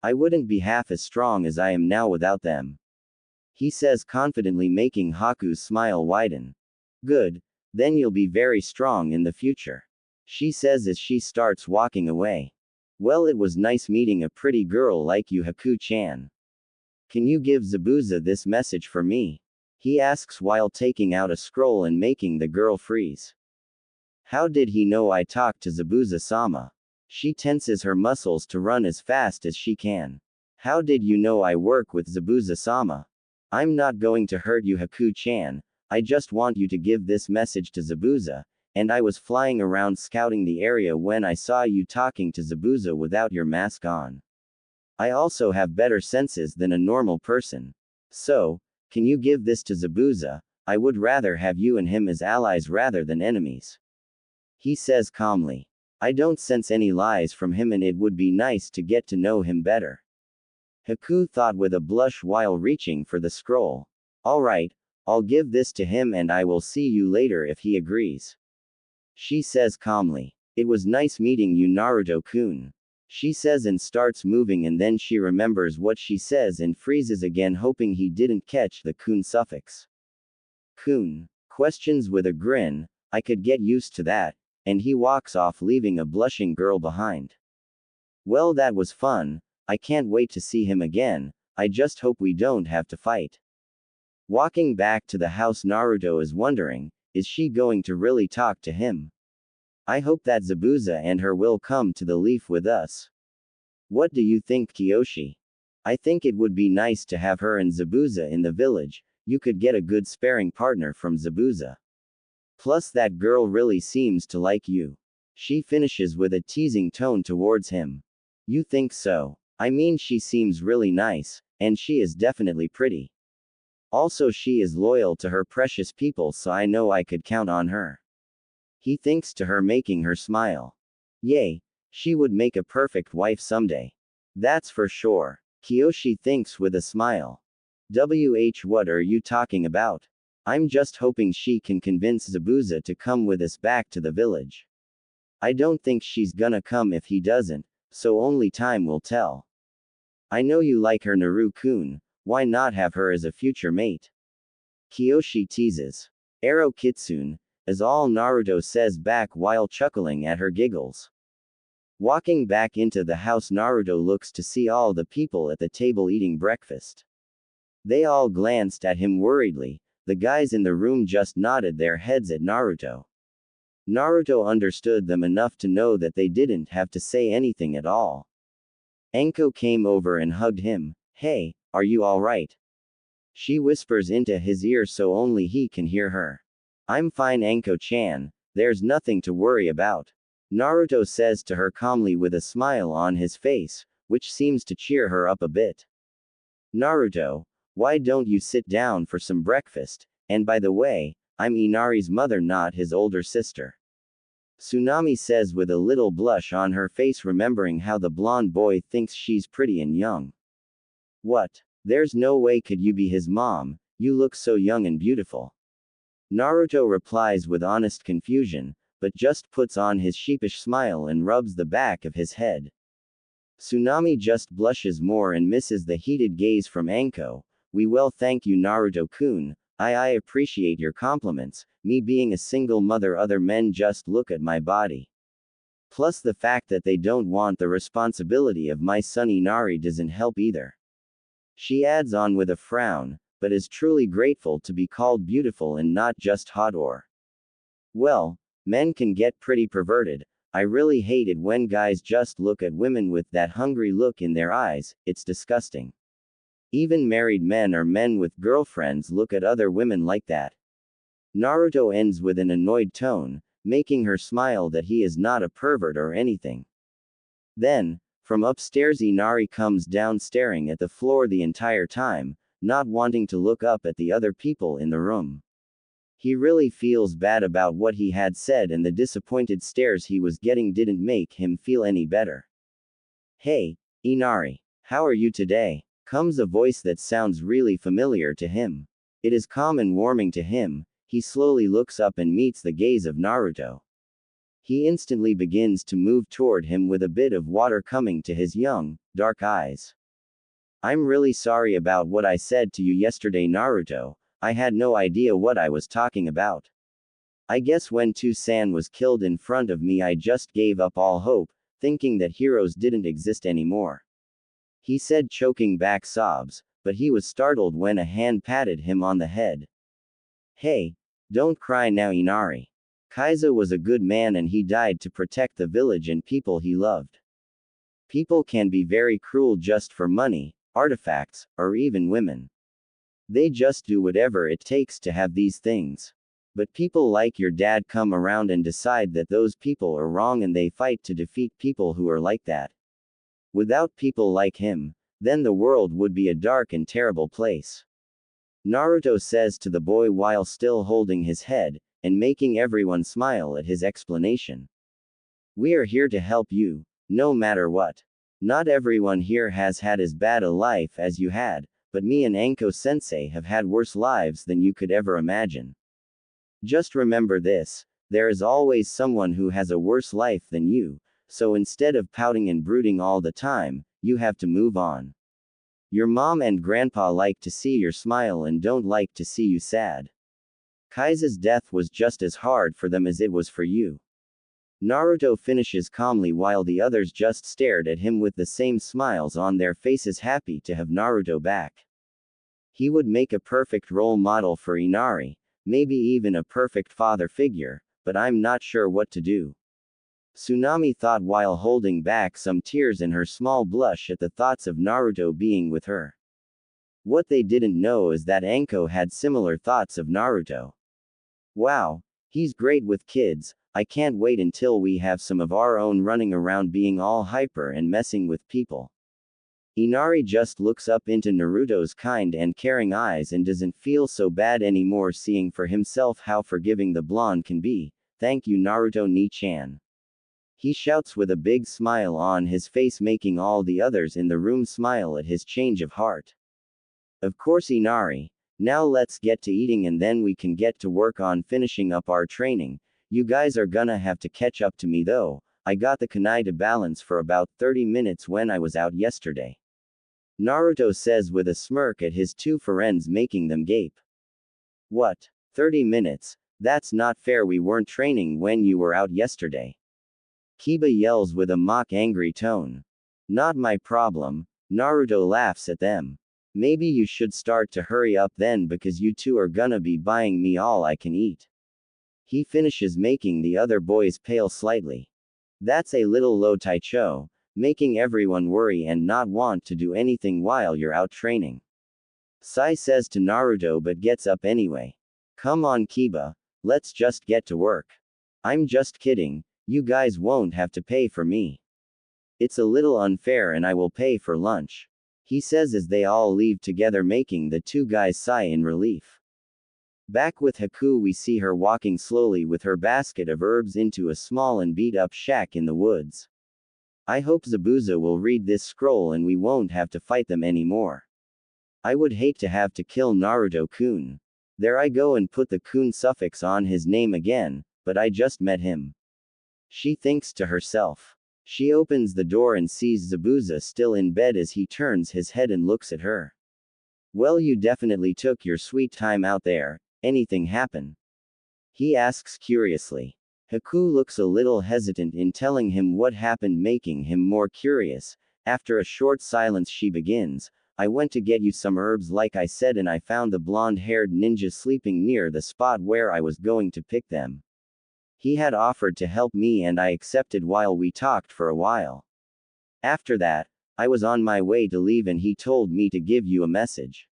I wouldn't be half as strong as I am now without them. He says confidently, making Haku's smile widen. Good. Then you'll be very strong in the future. She says as she starts walking away. Well, it was nice meeting a pretty girl like you, Haku-chan. Can you give Zabuza this message for me? He asks while taking out a scroll and making the girl freeze. How did he know I talked to Zabuza-sama? She tenses her muscles to run as fast as she can. How did you know I work with Zabuza-sama? I'm not going to hurt you, Haku-chan. I just want you to give this message to Zabuza, and I was flying around scouting the area when I saw you talking to Zabuza without your mask on. I also have better senses than a normal person. So, can you give this to Zabuza? I would rather have you and him as allies rather than enemies. He says calmly. I don't sense any lies from him and it would be nice to get to know him better. Haku thought with a blush while reaching for the scroll. Alright, I'll give this to him and I will see you later if he agrees. She says calmly. It was nice meeting you, Naruto-kun. She says and starts moving, and then she remembers what she says and freezes again, hoping he didn't catch the kun suffix. Kun questions with a grin. I could get used to that. And he walks off, leaving a blushing girl behind. Well, that was fun. I can't wait to see him again. I just hope we don't have to fight. Walking back to the house, Naruto is wondering, is she going to really talk to him? I hope that Zabuza and her will come to the leaf with us. What do you think, Kiyoshi? I think it would be nice to have her and Zabuza in the village. You could get a good sparring partner from Zabuza. Plus, that girl really seems to like you. She finishes with a teasing tone towards him. You think so? I mean, she seems really nice, and she is definitely pretty. Also, she is loyal to her precious people, so I know I could count on her. He thinks to her, making her smile. Yay, she would make a perfect wife someday. That's for sure. Kiyoshi thinks with a smile. What are you talking about? I'm just hoping she can convince Zabuza to come with us back to the village. I don't think she's gonna come if he doesn't, so only time will tell. I know you like her, Naru-kun. Why not have her as a future mate? Kiyoshi teases. Aro Kitsune, as all Naruto says back while chuckling at her giggles. Walking back into the house, Naruto looks to see all the people at the table eating breakfast. They all glanced at him worriedly. The guys in the room just nodded their heads at Naruto. Naruto understood them enough to know that they didn't have to say anything at all. Enko came over and hugged him. Hey, are you alright? She whispers into his ear so only he can hear her. I'm fine, Enko-chan, there's nothing to worry about. Naruto says to her calmly with a smile on his face, which seems to cheer her up a bit. Naruto, why don't you sit down for some breakfast? And by the way, I'm Inari's mother, not his older sister. Tsunami says with a little blush on her face, remembering how the blonde boy thinks she's pretty and young. What? There's no way could you be his mom, you look so young and beautiful. Naruto replies with honest confusion, but just puts on his sheepish smile and rubs the back of his head. Tsunami just blushes more and misses the heated gaze from Anko. We well thank you Naruto-kun, I appreciate your compliments, me being a single mother other men just look at my body. Plus the fact that they don't want the responsibility of my son Inari doesn't help either. She adds on with a frown, but is truly grateful to be called beautiful and not just hot or. Well, men can get pretty perverted. I really hate it when guys just look at women with that hungry look in their eyes, it's disgusting. Even married men or men with girlfriends look at other women like that. Naruto ends with an annoyed tone, making her smile that he is not a pervert or anything. Then, from upstairs Inari comes down staring at the floor the entire time, not wanting to look up at the other people in the room. He really feels bad about what he had said and the disappointed stares he was getting didn't make him feel any better. Hey, Inari, how are you today? Comes a voice that sounds really familiar to him. It is calm and warming to him. He slowly looks up and meets the gaze of Naruto. He instantly begins to move toward him with a bit of water coming to his young, dark eyes. I'm really sorry about what I said to you yesterday Naruto, I had no idea what I was talking about. I guess when Two-san was killed in front of me I just gave up all hope, thinking that heroes didn't exist anymore. He said choking back sobs, but he was startled when a hand patted him on the head. Hey, don't cry now Inari. Kaiza was a good man and he died to protect the village and people he loved. People can be very cruel just for money, artifacts, or even women. They just do whatever it takes to have these things. But people like your dad come around and decide that those people are wrong and they fight to defeat people who are like that. Without people like him, then the world would be a dark and terrible place. Naruto says to the boy while still holding his head, and making everyone smile at his explanation. We are here to help you, no matter what. Not everyone here has had as bad a life as you had, but me and Anko-sensei have had worse lives than you could ever imagine. Just remember this, there is always someone who has a worse life than you, so instead of pouting and brooding all the time, you have to move on. Your mom and grandpa like to see your smile and don't like to see you sad. Kaiza's death was just as hard for them as it was for you. Naruto finishes calmly while the others just stared at him with the same smiles on their faces, happy to have Naruto back. He would make a perfect role model for Inari, maybe even a perfect father figure, but I'm not sure what to do. Tsunami thought while holding back some tears in her small blush at the thoughts of Naruto being with her. What they didn't know is that Anko had similar thoughts of Naruto. Wow, he's great with kids, I can't wait until we have some of our own running around being all hyper and messing with people. Inari just looks up into Naruto's kind and caring eyes and doesn't feel so bad anymore, seeing for himself how forgiving the blonde can be. Thank you Naruto ni-chan. He shouts with a big smile on his face, making all the others in the room smile at his change of heart. Of course Inari, now let's get to eating and then we can get to work on finishing up our training. You guys are gonna have to catch up to me though, I got the kunai to balance for about 30 minutes when I was out yesterday. Naruto says with a smirk at his two friends, making them gape. What? 30 minutes? That's not fair, we weren't training when you were out yesterday. Kiba yells with a mock angry tone. Not my problem. Naruto laughs at them. Maybe you should start to hurry up then, because you two are gonna be buying me all I can eat. He finishes, making the other boys pale slightly. That's a little low Taicho, making everyone worry and not want to do anything while you're out training. Sai says to Naruto but gets up anyway. Come on Kiba, let's just get to work. I'm just kidding, you guys won't have to pay for me. It's a little unfair and I will pay for lunch. He says as they all leave together, making the two guys sigh in relief. Back with Haku, we see her walking slowly with her basket of herbs into a small and beat-up shack in the woods. I hope Zabuza will read this scroll and we won't have to fight them anymore. I would hate to have to kill Naruto-kun. There I go and put the kun suffix on his name again, but I just met him. She thinks to herself. She opens the door and sees Zabuza still in bed as he turns his head and looks at her. Well, you definitely took your sweet time out there. Anything happen? He asks curiously. Haku looks a little hesitant in telling him what happened, making him more curious. After a short silence, she begins. I went to get you some herbs like I said, and I found the blonde-haired ninja sleeping near the spot where I was going to pick them. He had offered to help me and I accepted while we talked for a while. After that, I was on my way to leave and he told me to give you a message.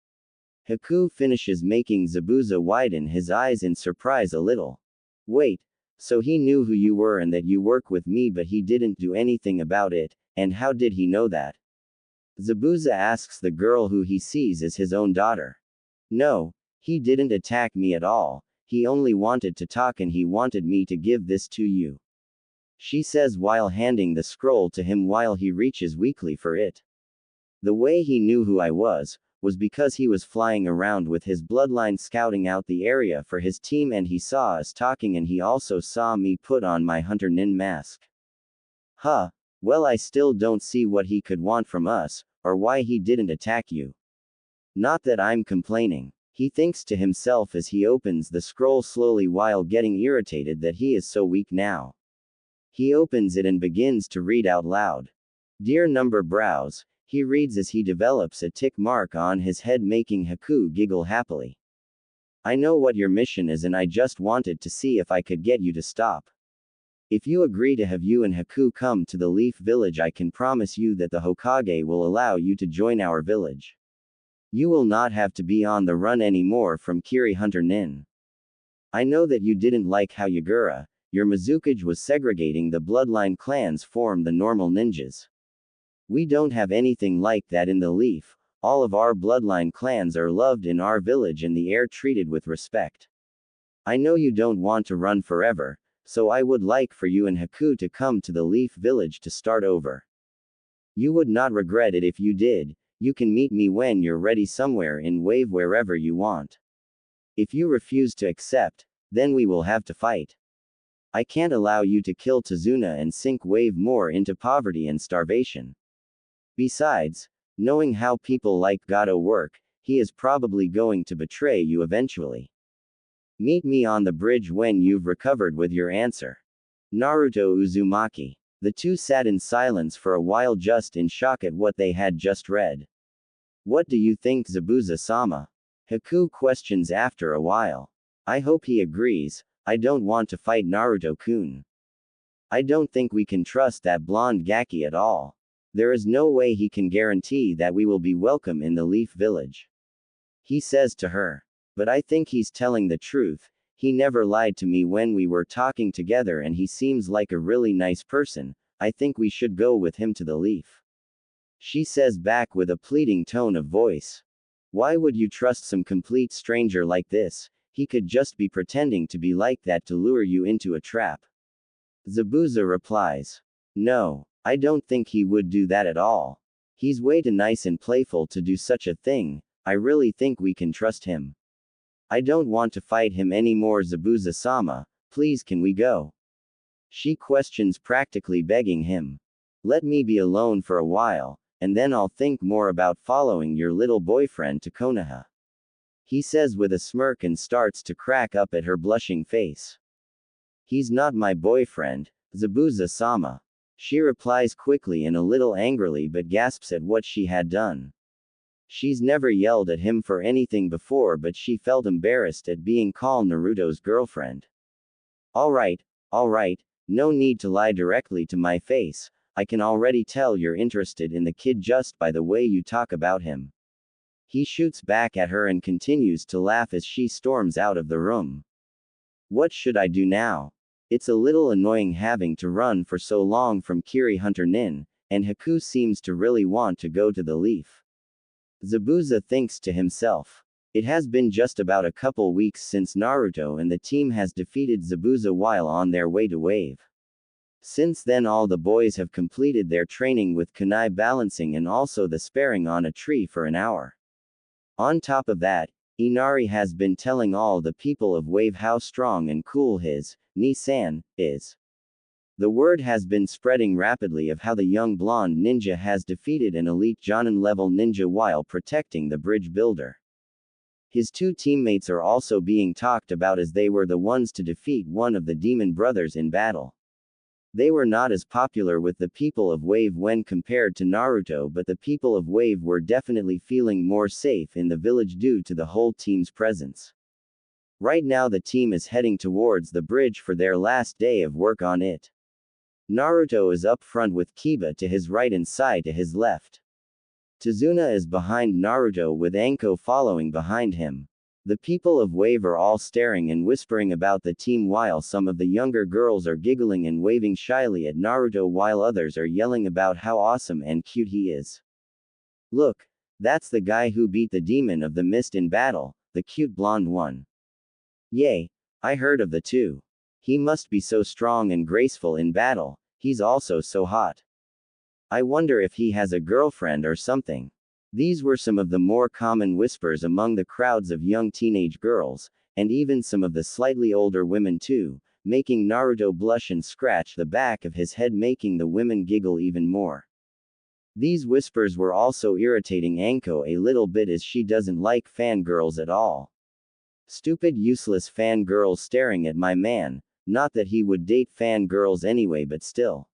Haku finishes, making Zabuza widen his eyes in surprise a little. Wait, so he knew who you were and that you work with me, but he didn't do anything about it, and how did he know that? Zabuza asks the girl who he sees as his own daughter. No, he didn't attack me at all, he only wanted to talk and he wanted me to give this to you. She says while handing the scroll to him while he reaches weakly for it. The way he knew who I was because he was flying around with his bloodline scouting out the area for his team, and he saw us talking and he also saw me put on my Hunter Nin mask. Huh, well, I still don't see what he could want from us, or why he didn't attack you. Not that I'm complaining. He thinks to himself as he opens the scroll slowly while getting irritated that he is so weak now. He opens it and begins to read out loud. Dear Number Brows, he reads as he develops a tick mark on his head, making Haku giggle happily. I know what your mission is and I just wanted to see if I could get you to stop. If you agree to have you and Haku come to the Leaf Village, I can promise you that the Hokage will allow you to join our village. You will not have to be on the run anymore from Kiri Hunter Nin. I know that you didn't like how Yagura, your Mizukage, was segregating the bloodline clans from the normal ninjas. We don't have anything like that in the Leaf. All of our bloodline clans are loved in our village and the air treated with respect. I know you don't want to run forever, so I would like for you and Haku to come to the Leaf Village to start over. You would not regret it if you did. You can meet me when you're ready somewhere in Wave, wherever you want. If you refuse to accept, then we will have to fight. I can't allow you to kill Tazuna and sink Wave more into poverty and starvation. Besides, knowing how people like Gato work, he is probably going to betray you eventually. Meet me on the bridge when you've recovered with your answer. Naruto Uzumaki. The two sat in silence for a while, just in shock at what they had just read. What do you think, Zabuza-sama? Haku questions after a while. I hope he agrees. I don't want to fight Naruto-kun. I don't think we can trust that blonde Gaki at all. There is no way he can guarantee that we will be welcome in the Leaf Village. He says to her. But I think he's telling the truth. He never lied to me when we were talking together and he seems like a really nice person. I think we should go with him to the Leaf. She says back with a pleading tone of voice. Why would you trust some complete stranger like this? He could just be pretending to be like that to lure you into a trap. Zabuza replies. No, I don't think he would do that at all. He's way too nice and playful to do such a thing. I really think we can trust him. I don't want to fight him anymore, Zabuza-sama, please can we go? She questions, practically begging him. Let me be alone for a while, and then I'll think more about following your little boyfriend to Konoha. He says with a smirk and starts to crack up at her blushing face. He's not my boyfriend, Zabuza-sama. She replies quickly and a little angrily, but gasps at what she had done. She's never yelled at him for anything before, but she felt embarrassed at being called Naruto's girlfriend. Alright, no need to lie directly to my face. I can already tell you're interested in the kid just by the way you talk about him. He shoots back at her and continues to laugh as she storms out of the room. What should I do now? It's a little annoying having to run for so long from Kiri Hunter Nin, and Haku seems to really want to go to the Leaf. Zabuza thinks to himself. It has been just about a couple weeks since Naruto and the team has defeated Zabuza while on their way to Wave. Since then all the boys have completed their training with kunai balancing and also the sparring on a tree for an hour. On top of that, Inari has been telling all the people of Wave how strong and cool his Ni-san is. The word has been spreading rapidly of how the young blonde ninja has defeated an elite Jonin-level ninja while protecting the bridge builder. His two teammates are also being talked about as they were the ones to defeat one of the demon brothers in battle. They were not as popular with the people of Wave when compared to Naruto, but the people of Wave were definitely feeling more safe in the village due to the whole team's presence. Right now the team is heading towards the bridge for their last day of work on it. Naruto is up front with Kiba to his right and Sai to his left. Tazuna is behind Naruto with Anko following behind him. The people of Wave are all staring and whispering about the team while some of the younger girls are giggling and waving shyly at Naruto while others are yelling about how awesome and cute he is. Look, that's the guy who beat the demon of the mist in battle, the cute blonde one. Yay, I heard of the two. He must be so strong and graceful in battle, he's also so hot. I wonder if he has a girlfriend or something. These were some of the more common whispers among the crowds of young teenage girls, and even some of the slightly older women too, making Naruto blush and scratch the back of his head, making the women giggle even more. These whispers were also irritating Anko a little bit as she doesn't like fangirls at all. Stupid useless fangirls staring at my man, not that he would date fangirls anyway, but still.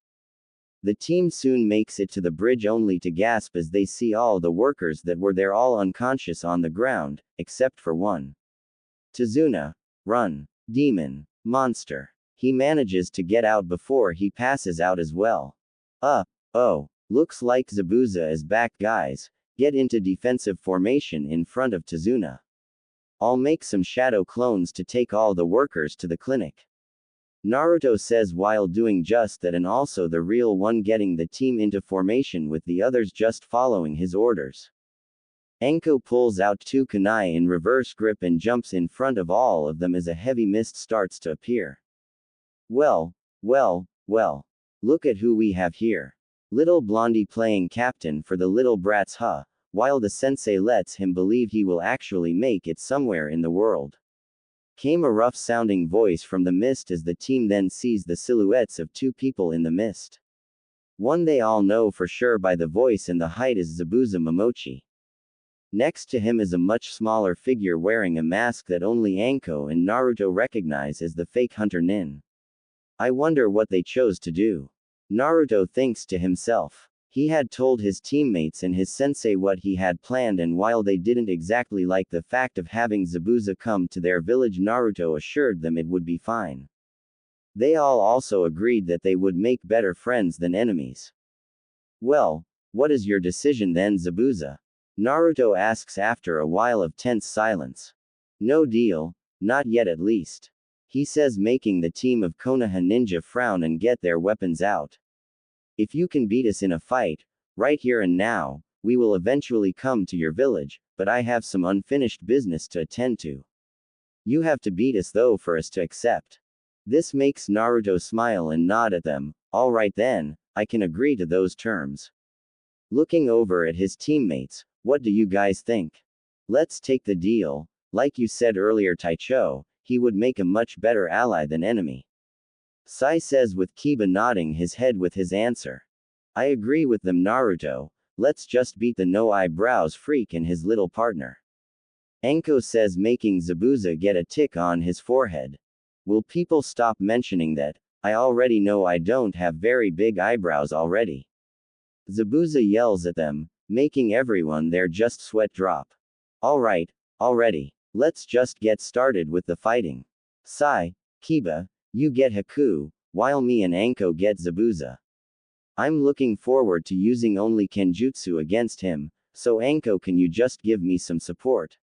The team soon makes it to the bridge only to gasp as they see all the workers that were there all unconscious on the ground, except for one. Tazuna. Run. Demon. Monster. He manages to get out before he passes out as well. Oh. Looks like Zabuza is back, guys. Get into defensive formation in front of Tazuna. I'll make some shadow clones to take all the workers to the clinic. Naruto says while doing just that, and also the real one getting the team into formation with the others just following his orders. Anko pulls out two kunai in reverse grip and jumps in front of all of them as a heavy mist starts to appear. Well. Look at who we have here. Little Blondie playing captain for the little brats, huh? While the sensei lets him believe he will actually make it somewhere in the world. Came a rough-sounding voice from the mist as the team then sees the silhouettes of two people in the mist. One they all know for sure by the voice and the height is Zabuza Momochi. Next to him is a much smaller figure wearing a mask that only Anko and Naruto recognize as the fake Hunter Nin. I wonder what they chose to do. Naruto thinks to himself. He had told his teammates and his sensei what he had planned, and while they didn't exactly like the fact of having Zabuza come to their village, Naruto assured them it would be fine. They all also agreed that they would make better friends than enemies. Well, what is your decision then, Zabuza? Naruto asks after a while of tense silence. No deal, not yet at least. He says, making the team of Konoha Ninja frown and get their weapons out. If you can beat us in a fight, right here and now, we will eventually come to your village, but I have some unfinished business to attend to. You have to beat us though for us to accept. This makes Naruto smile and nod at them. Alright then, I can agree to those terms. Looking over at his teammates, what do you guys think? Let's take the deal. Like you said earlier, Taicho, he would make a much better ally than enemy. Sai says with Kiba nodding his head with his answer. I agree with them, Naruto. Let's just beat the no eyebrows freak and his little partner. Anko says, making Zabuza get a tick on his forehead. Will people stop mentioning that? I already know I don't have very big eyebrows already. Zabuza yells at them, making everyone there just sweat drop. Alright, already. Let's just get started with the fighting. Sai, Kiba, you get Haku, while me and Anko get Zabuza. I'm looking forward to using only Kenjutsu against him, so Anko, can you just give me some support?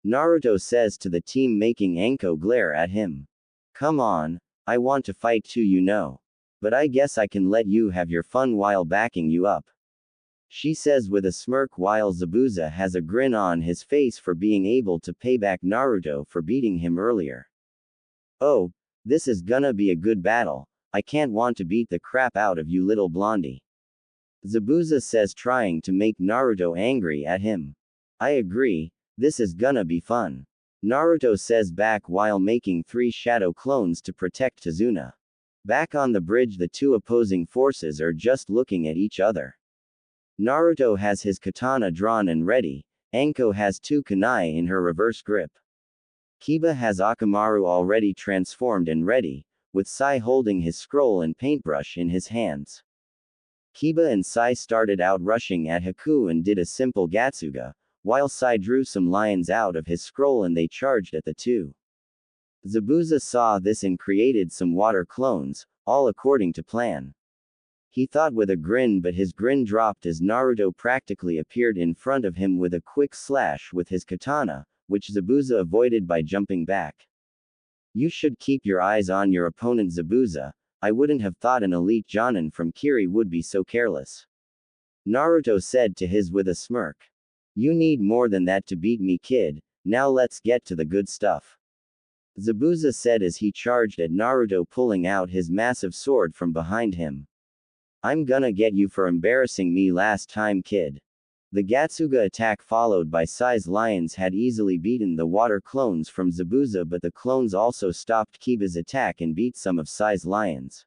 Naruto says to the team, making Anko glare at him. Come on, I want to fight too, you know. But I guess I can let you have your fun while backing you up. she says with a smirk while Zabuza has a grin on his face for being able to pay back Naruto for beating him earlier. Oh, this is gonna be a good battle. I can't want to beat the crap out of you, little blondie. Zabuza says, trying to make Naruto angry at him. I agree, this is gonna be fun. Naruto says back while making 3 shadow clones to protect Tazuna. Back on the bridge, the two opposing forces are just looking at each other. Naruto has his katana drawn and ready. Anko has 2 kunai in her reverse grip. Kiba has Akamaru already transformed and ready, with Sai holding his scroll and paintbrush in his hands. Kiba and Sai started out rushing at Haku and did a simple Gatsuga, while Sai drew some lions out of his scroll and they charged at the two. Zabuza saw this and created some water clones, all according to plan. He thought with a grin, but his grin dropped as Naruto practically appeared in front of him with a quick slash with his katana, which Zabuza avoided by jumping back. You should keep your eyes on your opponent, Zabuza. I wouldn't have thought an elite Jonin from Kiri would be so careless. Naruto said to his with a smirk. You need more than that to beat me, kid. Now let's get to the good stuff. Zabuza said as he charged at Naruto, pulling out his massive sword from behind him. I'm gonna get you for embarrassing me last time, kid. The Gatsuga attack followed by Sai's lions had easily beaten the water clones from Zabuza, but the clones also stopped Kiba's attack and beat some of Sai's lions.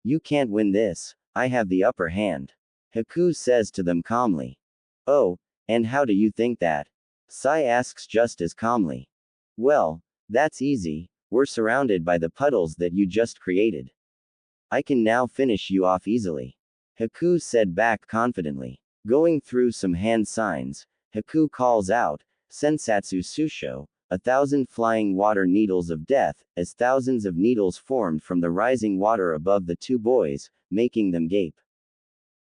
You can't win this, I have the upper hand. Haku says to them calmly. Oh, and how do you think that? Sai asks just as calmly. Well, that's easy, we're surrounded by the puddles that you just created. I can now finish you off easily. Haku said back confidently. Going through some hand signs, Haku calls out, Sensatsu Susho, 1,000 flying water needles of death, as thousands of needles formed from the rising water above the two boys, making them gape.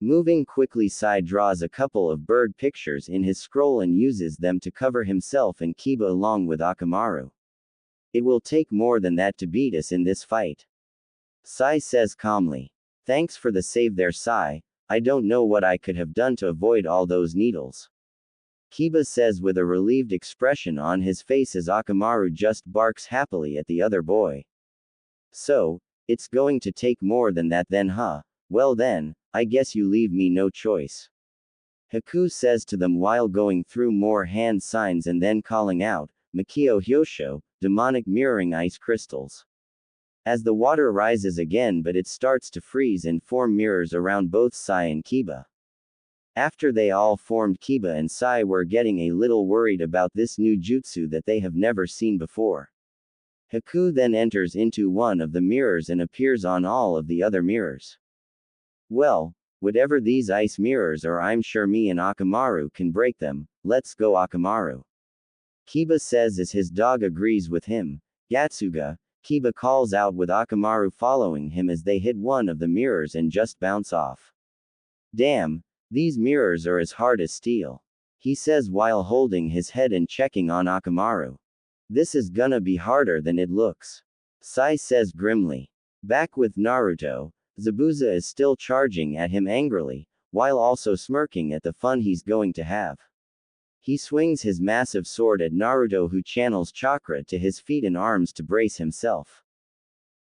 Moving quickly, Sai draws a couple of bird pictures in his scroll and uses them to cover himself and Kiba along with Akamaru. It will take more than that to beat us in this fight. Sai says calmly. Thanks for the save there, Sai. I don't know what I could have done to avoid all those needles. Kiba says with a relieved expression on his face as Akamaru just barks happily at the other boy. So, it's going to take more than that then, huh? Well then, I guess you leave me no choice. Haku says to them while going through more hand signs and then calling out, Makio Hyosho, demonic mirroring ice crystals. As the water rises again, but it starts to freeze and form mirrors around both Sai and Kiba. After they all formed, Kiba and Sai were getting a little worried about this new jutsu that they have never seen before. Haku then enters into one of the mirrors and appears on all of the other mirrors. Well, whatever these ice mirrors are, I'm sure me and Akamaru can break them. Let's go, Akamaru. Kiba says as his dog agrees with him. Gatsuga, Kiba calls out with Akamaru following him as they hit one of the mirrors and just bounce off. Damn, these mirrors are as hard as steel. He says while holding his head and checking on Akamaru. This is gonna be harder than it looks. Sai says grimly. Back with Naruto, Zabuza is still charging at him angrily, while also smirking at the fun he's going to have. He swings his massive sword at Naruto, who channels chakra to his feet and arms to brace himself.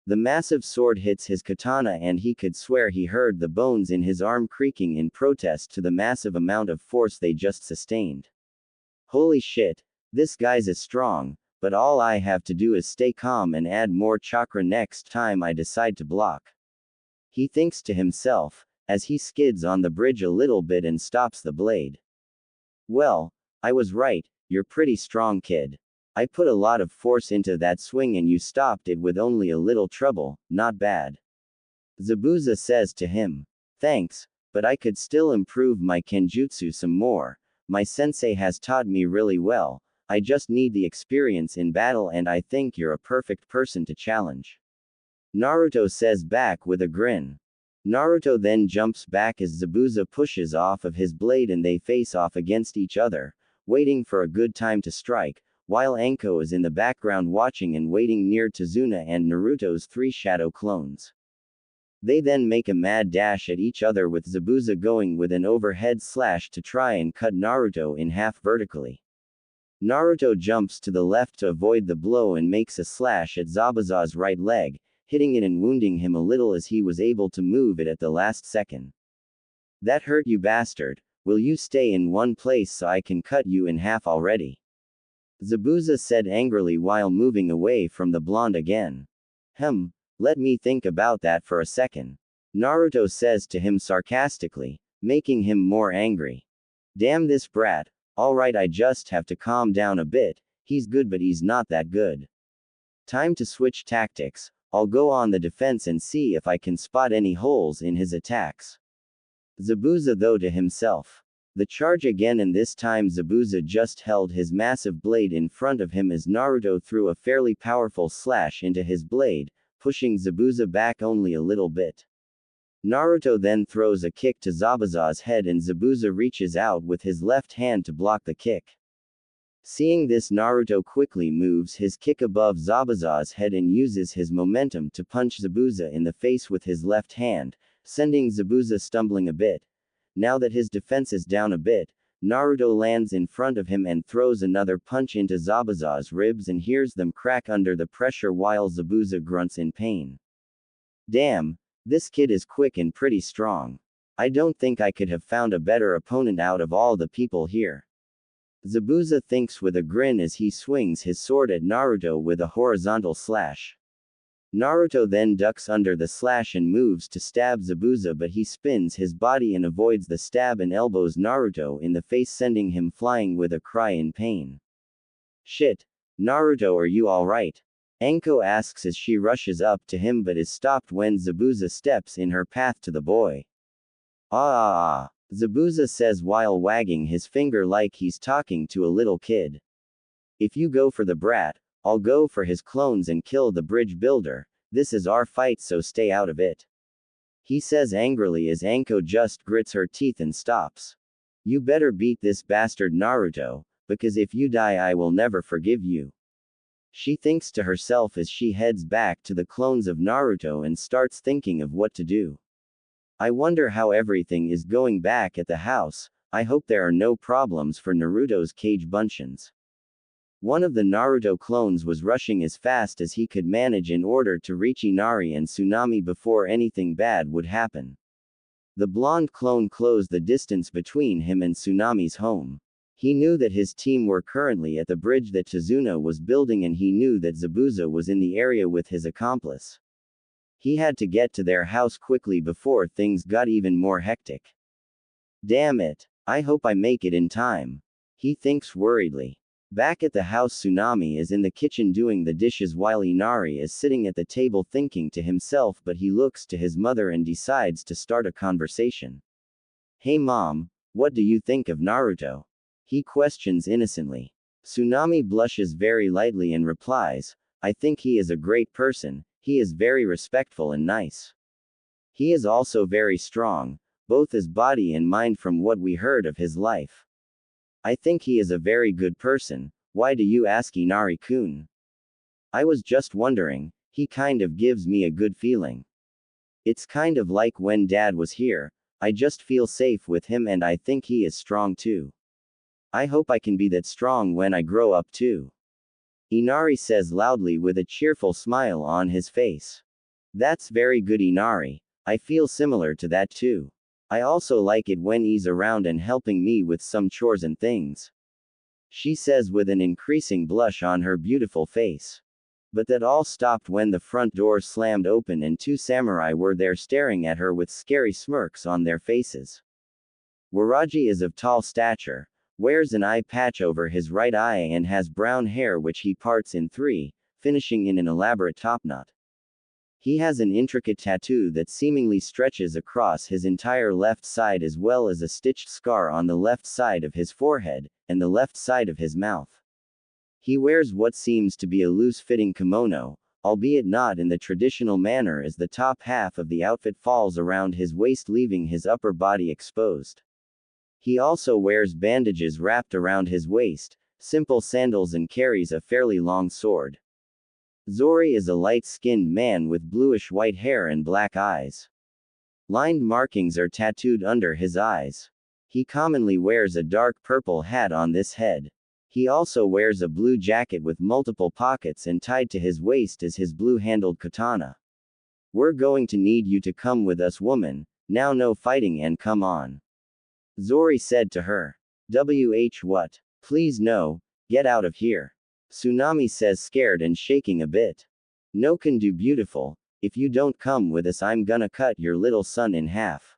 The massive sword hits his katana and he could swear he heard the bones in his arm creaking in protest to the massive amount of force they just sustained. Holy shit, this guy's is strong, but all I have to do is stay calm and add more chakra next time I decide to block. He thinks to himself, as he skids on the bridge a little bit and stops the blade. Well, I was right, you're pretty strong, kid. I put a lot of force into that swing and you stopped it with only a little trouble, not bad. Zabuza says to him. Thanks, but I could still improve my kenjutsu some more. My sensei has taught me really well, I just need the experience in battle and I think you're a perfect person to challenge. Naruto says back with a grin. Naruto then jumps back as Zabuza pushes off of his blade and they face off against each other, waiting for a good time to strike, while Anko is in the background watching and waiting near Tazuna and Naruto's 3 shadow clones. They then make a mad dash at each other with Zabuza going with an overhead slash to try and cut Naruto in half vertically. Naruto jumps to the left to avoid the blow and makes a slash at Zabuza's right leg, hitting it and wounding him a little as he was able to move it at the last second. "That hurt you, bastard. Will you stay in one place so I can cut you in half already?" Zabuza said angrily while moving away from the blonde again. Let me think about that for a second," Naruto says to him sarcastically, making him more angry. "Damn this brat. Alright, I just have to calm down a bit. He's good but he's not that good. Time to switch tactics. I'll go on the defense and see if I can spot any holes in his attacks." Zabuza though to himself. The charge again, and this time Zabuza just held his massive blade in front of him as Naruto threw a fairly powerful slash into his blade, pushing Zabuza back only a little bit. Naruto then throws a kick to Zabuza's head and Zabuza reaches out with his left hand to block the kick. Seeing this, Naruto quickly moves his kick above Zabuza's head and uses his momentum to punch Zabuza in the face with his left hand, sending Zabuza stumbling a bit. Now that his defense is down a bit, Naruto lands in front of him and throws another punch into Zabuza's ribs and hears them crack under the pressure while Zabuza grunts in pain. "Damn, this kid is quick and pretty strong. I don't think I could have found a better opponent out of all the people here," Zabuza thinks with a grin as he swings his sword at Naruto with a horizontal slash. Naruto then ducks under the slash and moves to stab Zabuza, but he spins his body and avoids the stab and elbows Naruto in the face, sending him flying with a cry in pain. "Shit. Naruto, are you alright?" Anko asks as she rushes up to him but is stopped when Zabuza steps in her path to the boy. Zabuza says while wagging his finger like he's talking to a little kid. "If you go for the brat, I'll go for his clones and kill the bridge builder. This is our fight, so stay out of it," he says angrily as Anko just grits her teeth and stops. "You better beat this bastard Naruto, because if you die I will never forgive you," she thinks to herself as she heads back to the clones of Naruto and starts thinking of what to do. "I wonder how everything is going back at the house. I hope there are no problems for Naruto's cage bunchins." One of the Naruto clones was rushing as fast as he could manage in order to reach Inari and Tsunami before anything bad would happen. The blonde clone closed the distance between him and Tsunami's home. He knew that his team were currently at the bridge that Tazuna was building, and he knew that Zabuza was in the area with his accomplice. He had to get to their house quickly before things got even more hectic. "Damn it. I hope I make it in time," he thinks worriedly. Back at the house, Tsunami is in the kitchen doing the dishes while Inari is sitting at the table thinking to himself, but he looks to his mother and decides to start a conversation. "Hey mom, what do you think of Naruto?" he questions innocently. Tsunami blushes very lightly and replies, "I think he is a great person. He is very respectful and nice. He is also very strong, both his body and mind from what we heard of his life. I think he is a very good person. Why do you ask, Inari-kun?" "I was just wondering. He kind of gives me a good feeling. It's kind of like when Dad was here. I just feel safe with him and I think he is strong too. I hope I can be that strong when I grow up too," Inari says loudly with a cheerful smile on his face. "That's very good, Inari. I feel similar to that too. I also like it when he's around and helping me with some chores and things," she says with an increasing blush on her beautiful face. But that all stopped when the front door slammed open and two samurai were there staring at her with scary smirks on their faces. Waraji is of tall stature, wears an eye patch over his right eye and has brown hair which he parts in three, finishing in an elaborate topknot. He has an intricate tattoo that seemingly stretches across his entire left side, as well as a stitched scar on the left side of his forehead, and the left side of his mouth. He wears what seems to be a loose-fitting kimono, albeit not in the traditional manner, as the top half of the outfit falls around his waist, leaving his upper body exposed. He also wears bandages wrapped around his waist, simple sandals, and carries a fairly long sword. Zori is a light-skinned man with bluish-white hair and black eyes. Lined markings are tattooed under his eyes. He commonly wears a dark purple hat on this head. He also wears a blue jacket with multiple pockets, and tied to his waist is his blue-handled katana. We're going to need you to come with us, woman. Now no fighting and come on. Zori said to her. What? Please no, get out of here. Tsunami says, scared and shaking a bit. No can do, beautiful. If you don't come with us, I'm gonna cut your little son in half.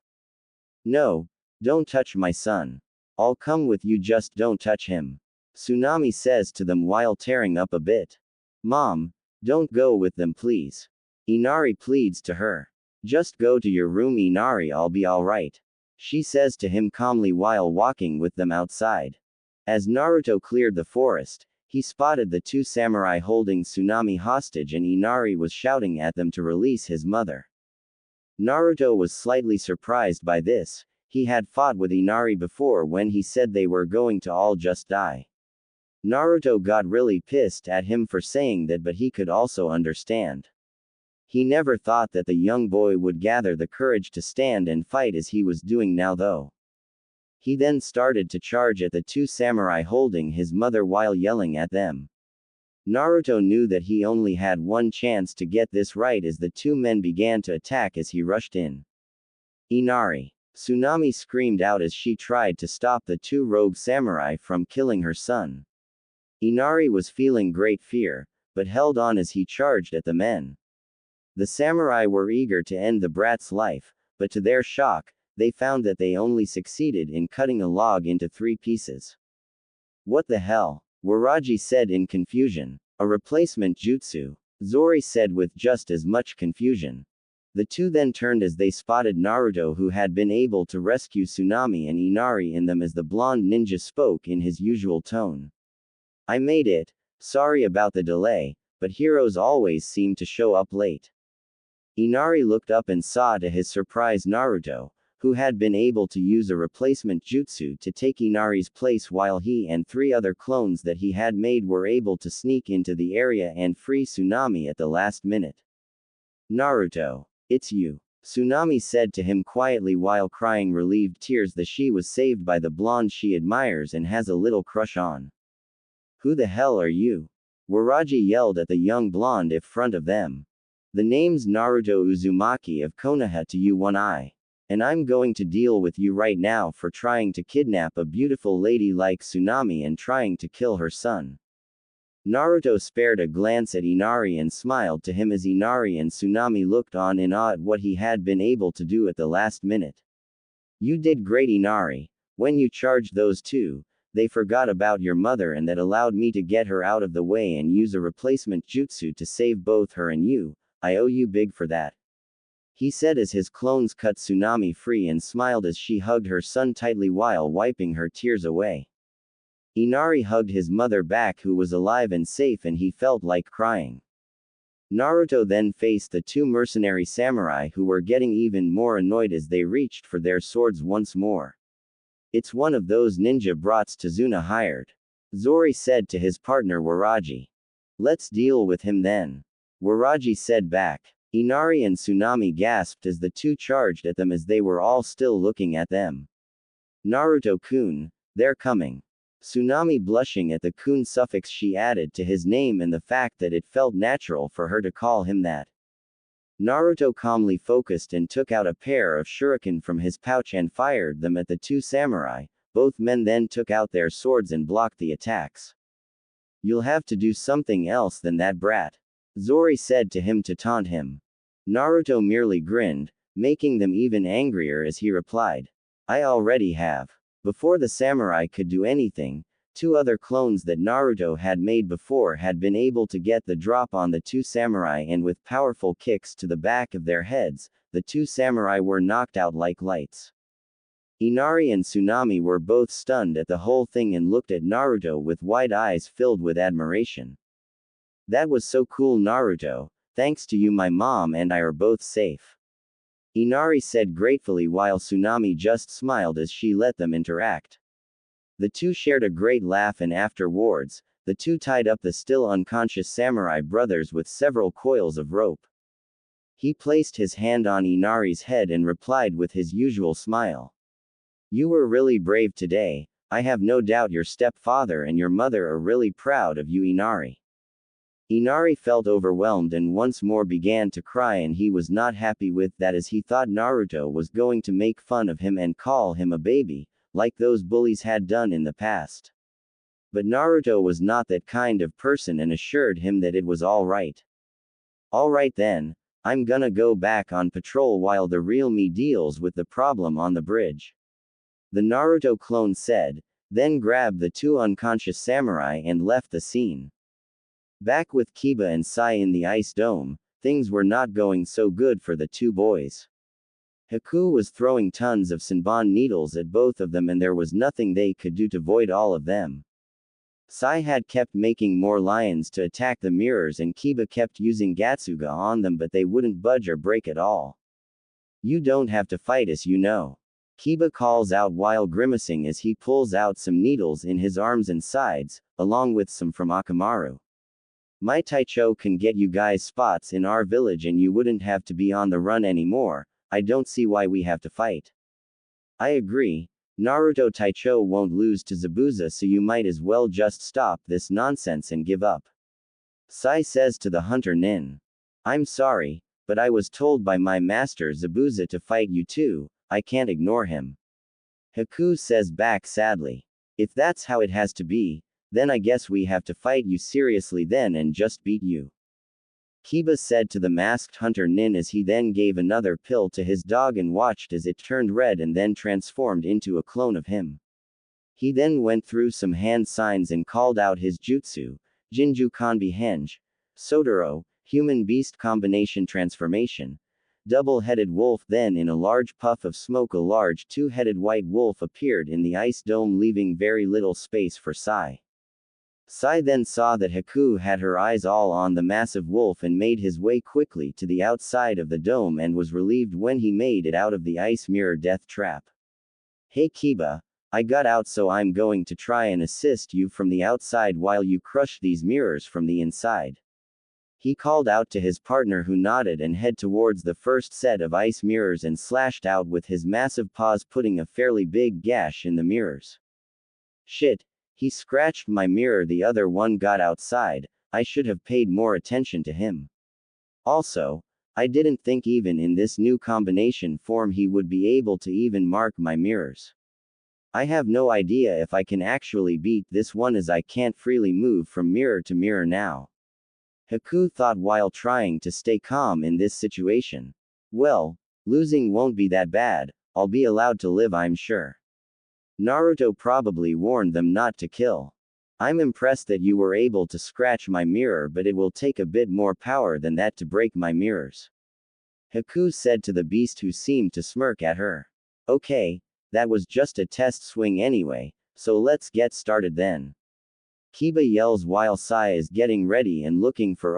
No, don't touch my son. I'll come with you, just don't touch him. Tsunami says to them while tearing up a bit. Mom, don't go with them, please. Inari pleads to her. Just go to your room, Inari, I'll be alright. She says to him calmly while walking with them outside. As Naruto cleared the forest, he spotted the two samurai holding Tsunami hostage, and Inari was shouting at them to release his mother. Naruto was slightly surprised by this. He had fought with Inari before when he said they were going to all just die. Naruto got really pissed at him for saying that, but he could also understand. He never thought that the young boy would gather the courage to stand and fight as he was doing now, though. He then started to charge at the two samurai holding his mother while yelling at them. Naruto knew that he only had one chance to get this right as the two men began to attack as he rushed in. Inari! Tsunami screamed out as she tried to stop the two rogue samurai from killing her son. Inari was feeling great fear, but held on as he charged at the men. The samurai were eager to end the brat's life, but to their shock, they found that they only succeeded in cutting a log into 3 pieces. What the hell? Waraji said in confusion. A replacement jutsu, Zori said with just as much confusion. The two then turned as they spotted Naruto, who had been able to rescue Tsunami and Inari in them, as the blonde ninja spoke in his usual tone. I made it. Sorry about the delay, but heroes always seem to show up late. Inari looked up and saw to his surprise Naruto, who had been able to use a replacement jutsu to take Inari's place, while he and 3 other clones that he had made were able to sneak into the area and free Tsunami at the last minute. Naruto, it's you. Tsunami said to him quietly while crying relieved tears that she was saved by the blonde she admires and has a little crush on. Who the hell are you? Waraji yelled at the young blonde in front of them. The name's Naruto Uzumaki of Konoha to you, One Eye. And I'm going to deal with you right now for trying to kidnap a beautiful lady like Tsunami and trying to kill her son. Naruto spared a glance at Inari and smiled to him as Inari and Tsunami looked on in awe at what he had been able to do at the last minute. You did great, Inari. When you charged those two, they forgot about your mother, and that allowed me to get her out of the way and use a replacement jutsu to save both her and you. I owe you big for that. He said as his clones cut Tsunami free and smiled as she hugged her son tightly while wiping her tears away. Inari hugged his mother back, who was alive and safe, and he felt like crying. Naruto then faced the 2 mercenary samurai, who were getting even more annoyed as they reached for their swords once more. It's one of those ninja brats Tazuna hired. Zori said to his partner Waraji. Let's deal with him then. Waraji said back. Inari and Tsunami gasped as the two charged at them, as they were all still looking at them. Naruto-kun, they're coming. Tsunami, blushing at the kun suffix she added to his name and the fact that it felt natural for her to call him that. Naruto calmly focused and took out a pair of shuriken from his pouch and fired them at the 2 samurai. Both men then took out their swords and blocked the attacks. You'll have to do something else than that, brat. Zori said to him to taunt him. Naruto merely grinned, making them even angrier as he replied. I already have. Before the samurai could do anything, 2 other clones that Naruto had made before had been able to get the drop on the 2 samurai, and with powerful kicks to the back of their heads, the 2 samurai were knocked out like lights. Inari and Tsunami were both stunned at the whole thing and looked at Naruto with wide eyes filled with admiration. That was so cool, Naruto. Thanks to you, my mom and I are both safe. Inari said gratefully while Tsunami just smiled as she let them interact. The two shared a great laugh, and afterwards, the two tied up the still unconscious samurai brothers with several coils of rope. He placed his hand on Inari's head and replied with his usual smile. You were really brave today. I have no doubt your stepfather and your mother are really proud of you, Inari. Inari felt overwhelmed and once more began to cry, and he was not happy with that, as he thought Naruto was going to make fun of him and call him a baby, like those bullies had done in the past. But Naruto was not that kind of person and assured him that it was all right. All right then, I'm gonna go back on patrol while the real me deals with the problem on the bridge. The Naruto clone said, then grabbed the two unconscious samurai and left the scene. Back with Kiba and Sai in the ice dome, things were not going so good for the two boys. Haku was throwing tons of Senbon needles at both of them and there was nothing they could do to void all of them. Sai had kept making more lions to attack the mirrors and Kiba kept using Gatsuga on them, but they wouldn't budge or break at all. You don't have to fight us, you know. Kiba calls out while grimacing as he pulls out some needles in his arms and sides, along with some from Akamaru. My Taicho can get you guys spots in our village and you wouldn't have to be on the run anymore. I don't see why we have to fight. I agree. Naruto Taicho won't lose to Zabuza, so you might as well just stop this nonsense and give up. Sai says to the hunter Nin. I'm sorry, but I was told by my master Zabuza to fight you too. I can't ignore him. Haku says back sadly. If that's how it has to be, then I guess we have to fight you seriously then and just beat you. Kiba said to the masked hunter Nin as he then gave another pill to his dog and watched as it turned red and then transformed into a clone of him. He then went through some hand signs and called out his jutsu, Jinju Kanbi Henge, Sotaro, human-beast combination transformation, double-headed wolf. Then in a large puff of smoke a large two-headed white wolf appeared in the ice dome, leaving very little space for Sai. Sai then saw that Haku had her eyes all on the massive wolf and made his way quickly to the outside of the dome and was relieved when he made it out of the ice mirror death trap. Hey Kiba, I got out, so I'm going to try and assist you from the outside while you crush these mirrors from the inside. He called out to his partner, who nodded and headed towards the first set of ice mirrors and slashed out with his massive paws, putting a fairly big gash in the mirrors. Shit. He scratched my mirror. The other one got outside. I should have paid more attention to him. Also, I didn't think even in this new combination form he would be able to even mark my mirrors. I have no idea if I can actually beat this one, as I can't freely move from mirror to mirror now. Haku thought while trying to stay calm in this situation. Well, losing won't be that bad. I'll be allowed to live, I'm sure. Naruto probably warned them not to kill. I'm impressed that you were able to scratch my mirror, but it will take a bit more power than that to break my mirrors. Haku said to the beast, who seemed to smirk at her. Okay, that was just a test swing anyway, so let's get started then. Kiba yells while Sai is getting ready and looking for